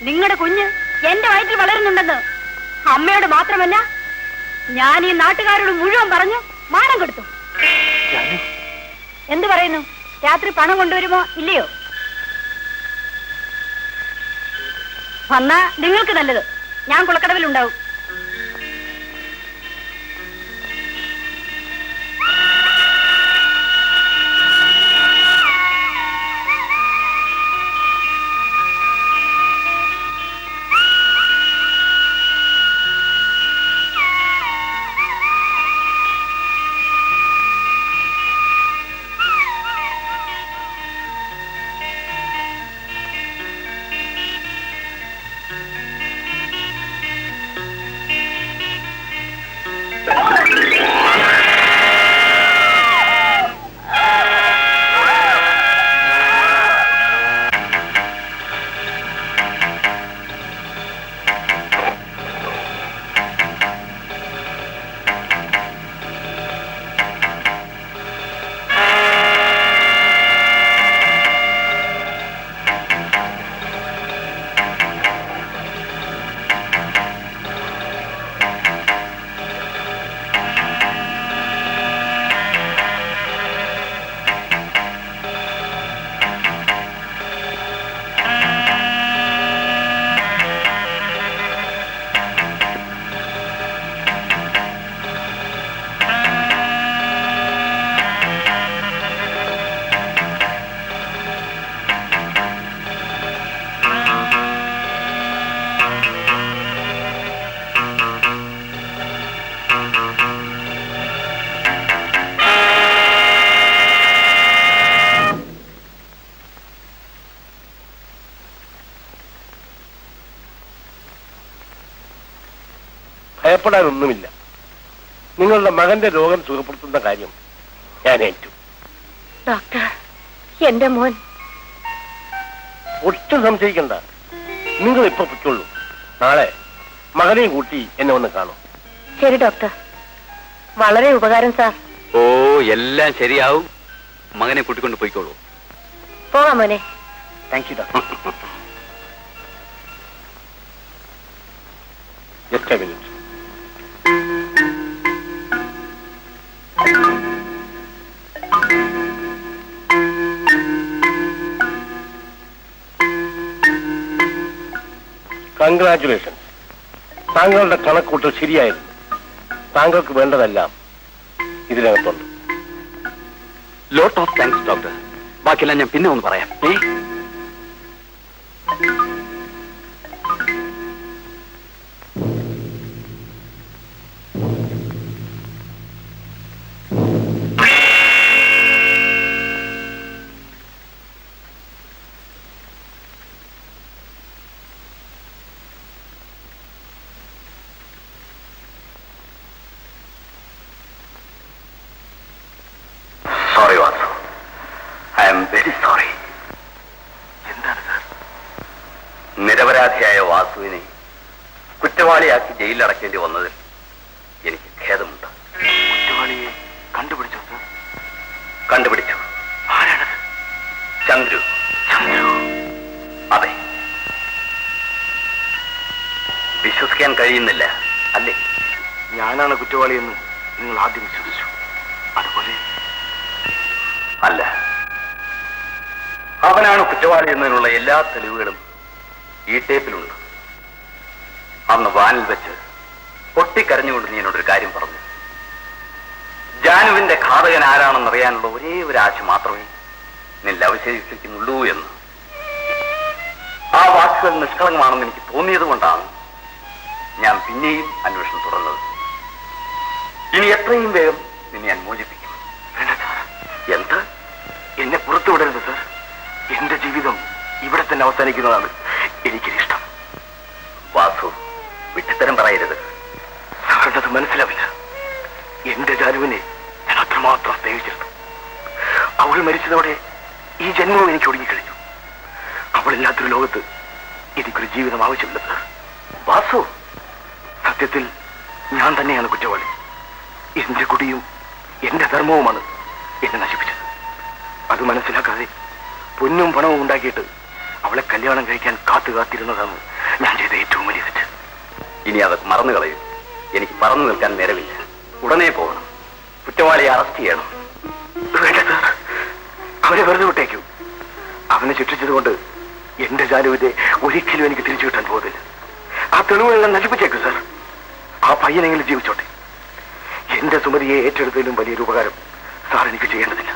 നിങ്ങളുടെ കുഞ്ഞ് എന്റെ വയറ്റിൽ വളരുന്നുണ്ടെന്ന് അമ്മയോട് മാത്രമല്ല ഞാൻ ഈ നാട്ടുകാരോട് മുഴുവൻ പറഞ്ഞു മാനം കൊടുത്തു. ജാനു, എന്ത് പറയുന്നു? രാത്രി പണം കൊണ്ടുവരുമോ ഇല്ലയോ? വന്നാ നിങ്ങൾക്ക് നല്ലത്, ഞാൻ കുളക്കടവിലുണ്ടാവും. ഭയപ്പെടാനൊന്നുമില്ല. നിങ്ങളുടെ മകന്റെ രോഗം സുഖപ്പെടുത്തുന്ന കാര്യം ഞാൻ ഏറ്റു. ഡോക്ടർ, എന്റെ മോൻ ഒട്ടും സംശയിക്കണ്ട. നിങ്ങൾ ഇപ്പൊ പൊയ്ക്കൊള്ളൂ. നാളെ മകനെയും കൂട്ടി എന്നെ ഒന്ന് കാണും. ശരി ഡോക്ടർ, വളരെ ഉപകാരം സാർ. ഓ, എല്ലാം ശരിയാവും. മകനെ കൂട്ടിക്കൊണ്ട് പോയിക്കോളൂ. പോകാം മോനെ. Thank you doctor. Just a minute. Congratulation. താങ്കളുടെ കണക്കൂട്ടൽ ശരിയായിരുന്നു. താങ്കൾക്ക് വേണ്ടതെല്ലാം ഇതിനകത്തുണ്ട്. Lot of thanks doctor. ബാക്കിയെല്ലാം ഞാൻ പിന്നെ ഒന്ന് പറയാം. Sorry Vasu, I am very sorry. എന്താണ് സാർ? നിരപരാധിയായ വാസുവിനെ കുറ്റവാളിയാക്കി ജയിലിലടക്കേണ്ടി വന്നതിൽ എനിക്ക് ഖേദമുണ്ട്. കുറ്റവാളിയെ കണ്ടുപിടിച്ചോ സാർ? കണ്ടുപിടിച്ചു. ആരാണത്? ചന്ദ്രു. ചന്ദ്രു? അതെ. വിശ്വസിക്കാൻ കഴിയുന്നില്ല അല്ലേ? ഞാനാണ് കുറ്റവാളിയെന്ന് നിങ്ങൾ ആദ്യം വിശ്വസിച്ചു, അതുപോലെ അല്ല, അവനാണ് കുറ്റവാളി എന്നതിനുള്ള എല്ലാ തെളിവുകളും ഈ ടേപ്പിലുണ്ട്. അന്ന് വാനിൽ വെച്ച് പൊട്ടിക്കരഞ്ഞുകൊണ്ട് നീ എന്നോടൊരു കാര്യം പറഞ്ഞു. ജാനുവിന്റെ ഘാതകൻ ആരാണെന്നറിയാനുള്ള ഒരേ ഒരു ആശ മാത്രമേ നിന്നിൽ അവശേഷിക്കുന്നുള്ളൂ എന്ന്. ആ വാക്കുകൾ നിഷ്കളങ്കമാണെന്ന് എനിക്ക് തോന്നിയത് കൊണ്ടാണ് ഞാൻ പിന്നെയും അന്വേഷണം തുടർന്നത്. ഇനി എത്രയും വേഗം നിന്നെ ഞാൻ മോചിപ്പിക്കും. എന്ത്? എന്നെ പുറത്തു വിടരുത് സർ. എന്റെ ജീവിതം ഇവിടെ തന്നെ അവസാനിക്കുന്നതാണ് എനിക്കിഷ്ടം. വാസു, വിട്ടിത്തരം പറയരുത്. സാറിനത് മനസ്സിലാവില്ല. എന്റെ ജാനുവിനെ ഞാൻ അത്രമാത്രം സ്നേഹിച്ചിരുന്നു. അവൾ മരിച്ചതോടെ ഈ ജന്മവും എനിക്ക് ഒടുങ്ങിക്കഴിഞ്ഞു. അവളില്ലാത്തൊരു ലോകത്ത് എനിക്കൊരു ജീവിതം ആവശ്യമില്ല സർ. വാസു, സത്യത്തിൽ ഞാൻ തന്നെയാണ് കുറ്റവാളി. എന്റെ കുടിയും എന്റെ ധർമ്മവുമാണ് എന്നെ നശിപ്പിച്ചത്. അത് മനസ്സിലാക്കാതെ പൊന്നും പണവും ഉണ്ടാക്കിയിട്ട് അവളെ കല്യാണം കഴിക്കാൻ കാത്തിരുന്നതാണ് ഞാൻ ചെയ്ത ഏറ്റവും വലിയ തെറ്റ്. ഇനി അതൊക്കെ മറന്നു കളയും. എനിക്ക് പറന്നു നിൽക്കാൻ നേരമില്ല. ഉടനെ പോകണം. കുറ്റവാളിയെ അറസ്റ്റ് ചെയ്യണം. വേണ്ട സാർ, അവനെ വെറുതെ വിട്ടേക്കൂ. അവനെ ശിക്ഷിച്ചതുകൊണ്ട് എന്റെ ജാനുവിനെ ഒരിക്കലും എനിക്ക് തിരിച്ചു കിട്ടാൻ പോകുന്നില്ല. ആ തെളിവുകളെല്ലാം നശിപ്പിച്ചേക്കൂ സാർ. ആ പയ്യനെങ്കിലും ജീവിച്ചോട്ടെ. എന്റെ സുമതിയെ ഏറ്റെടുത്തതിലും വലിയൊരു ഉപകാരം സാർ എനിക്ക് ചെയ്യേണ്ടതില്ല.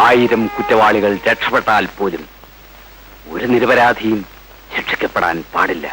ആയിരം കുറ്റവാളികൾ രക്ഷപ്പെട്ടാൽ പോലും ഒരു നിരപരാധിയും ശിക്ഷിക്കപ്പെടാൻ പാടില്ല.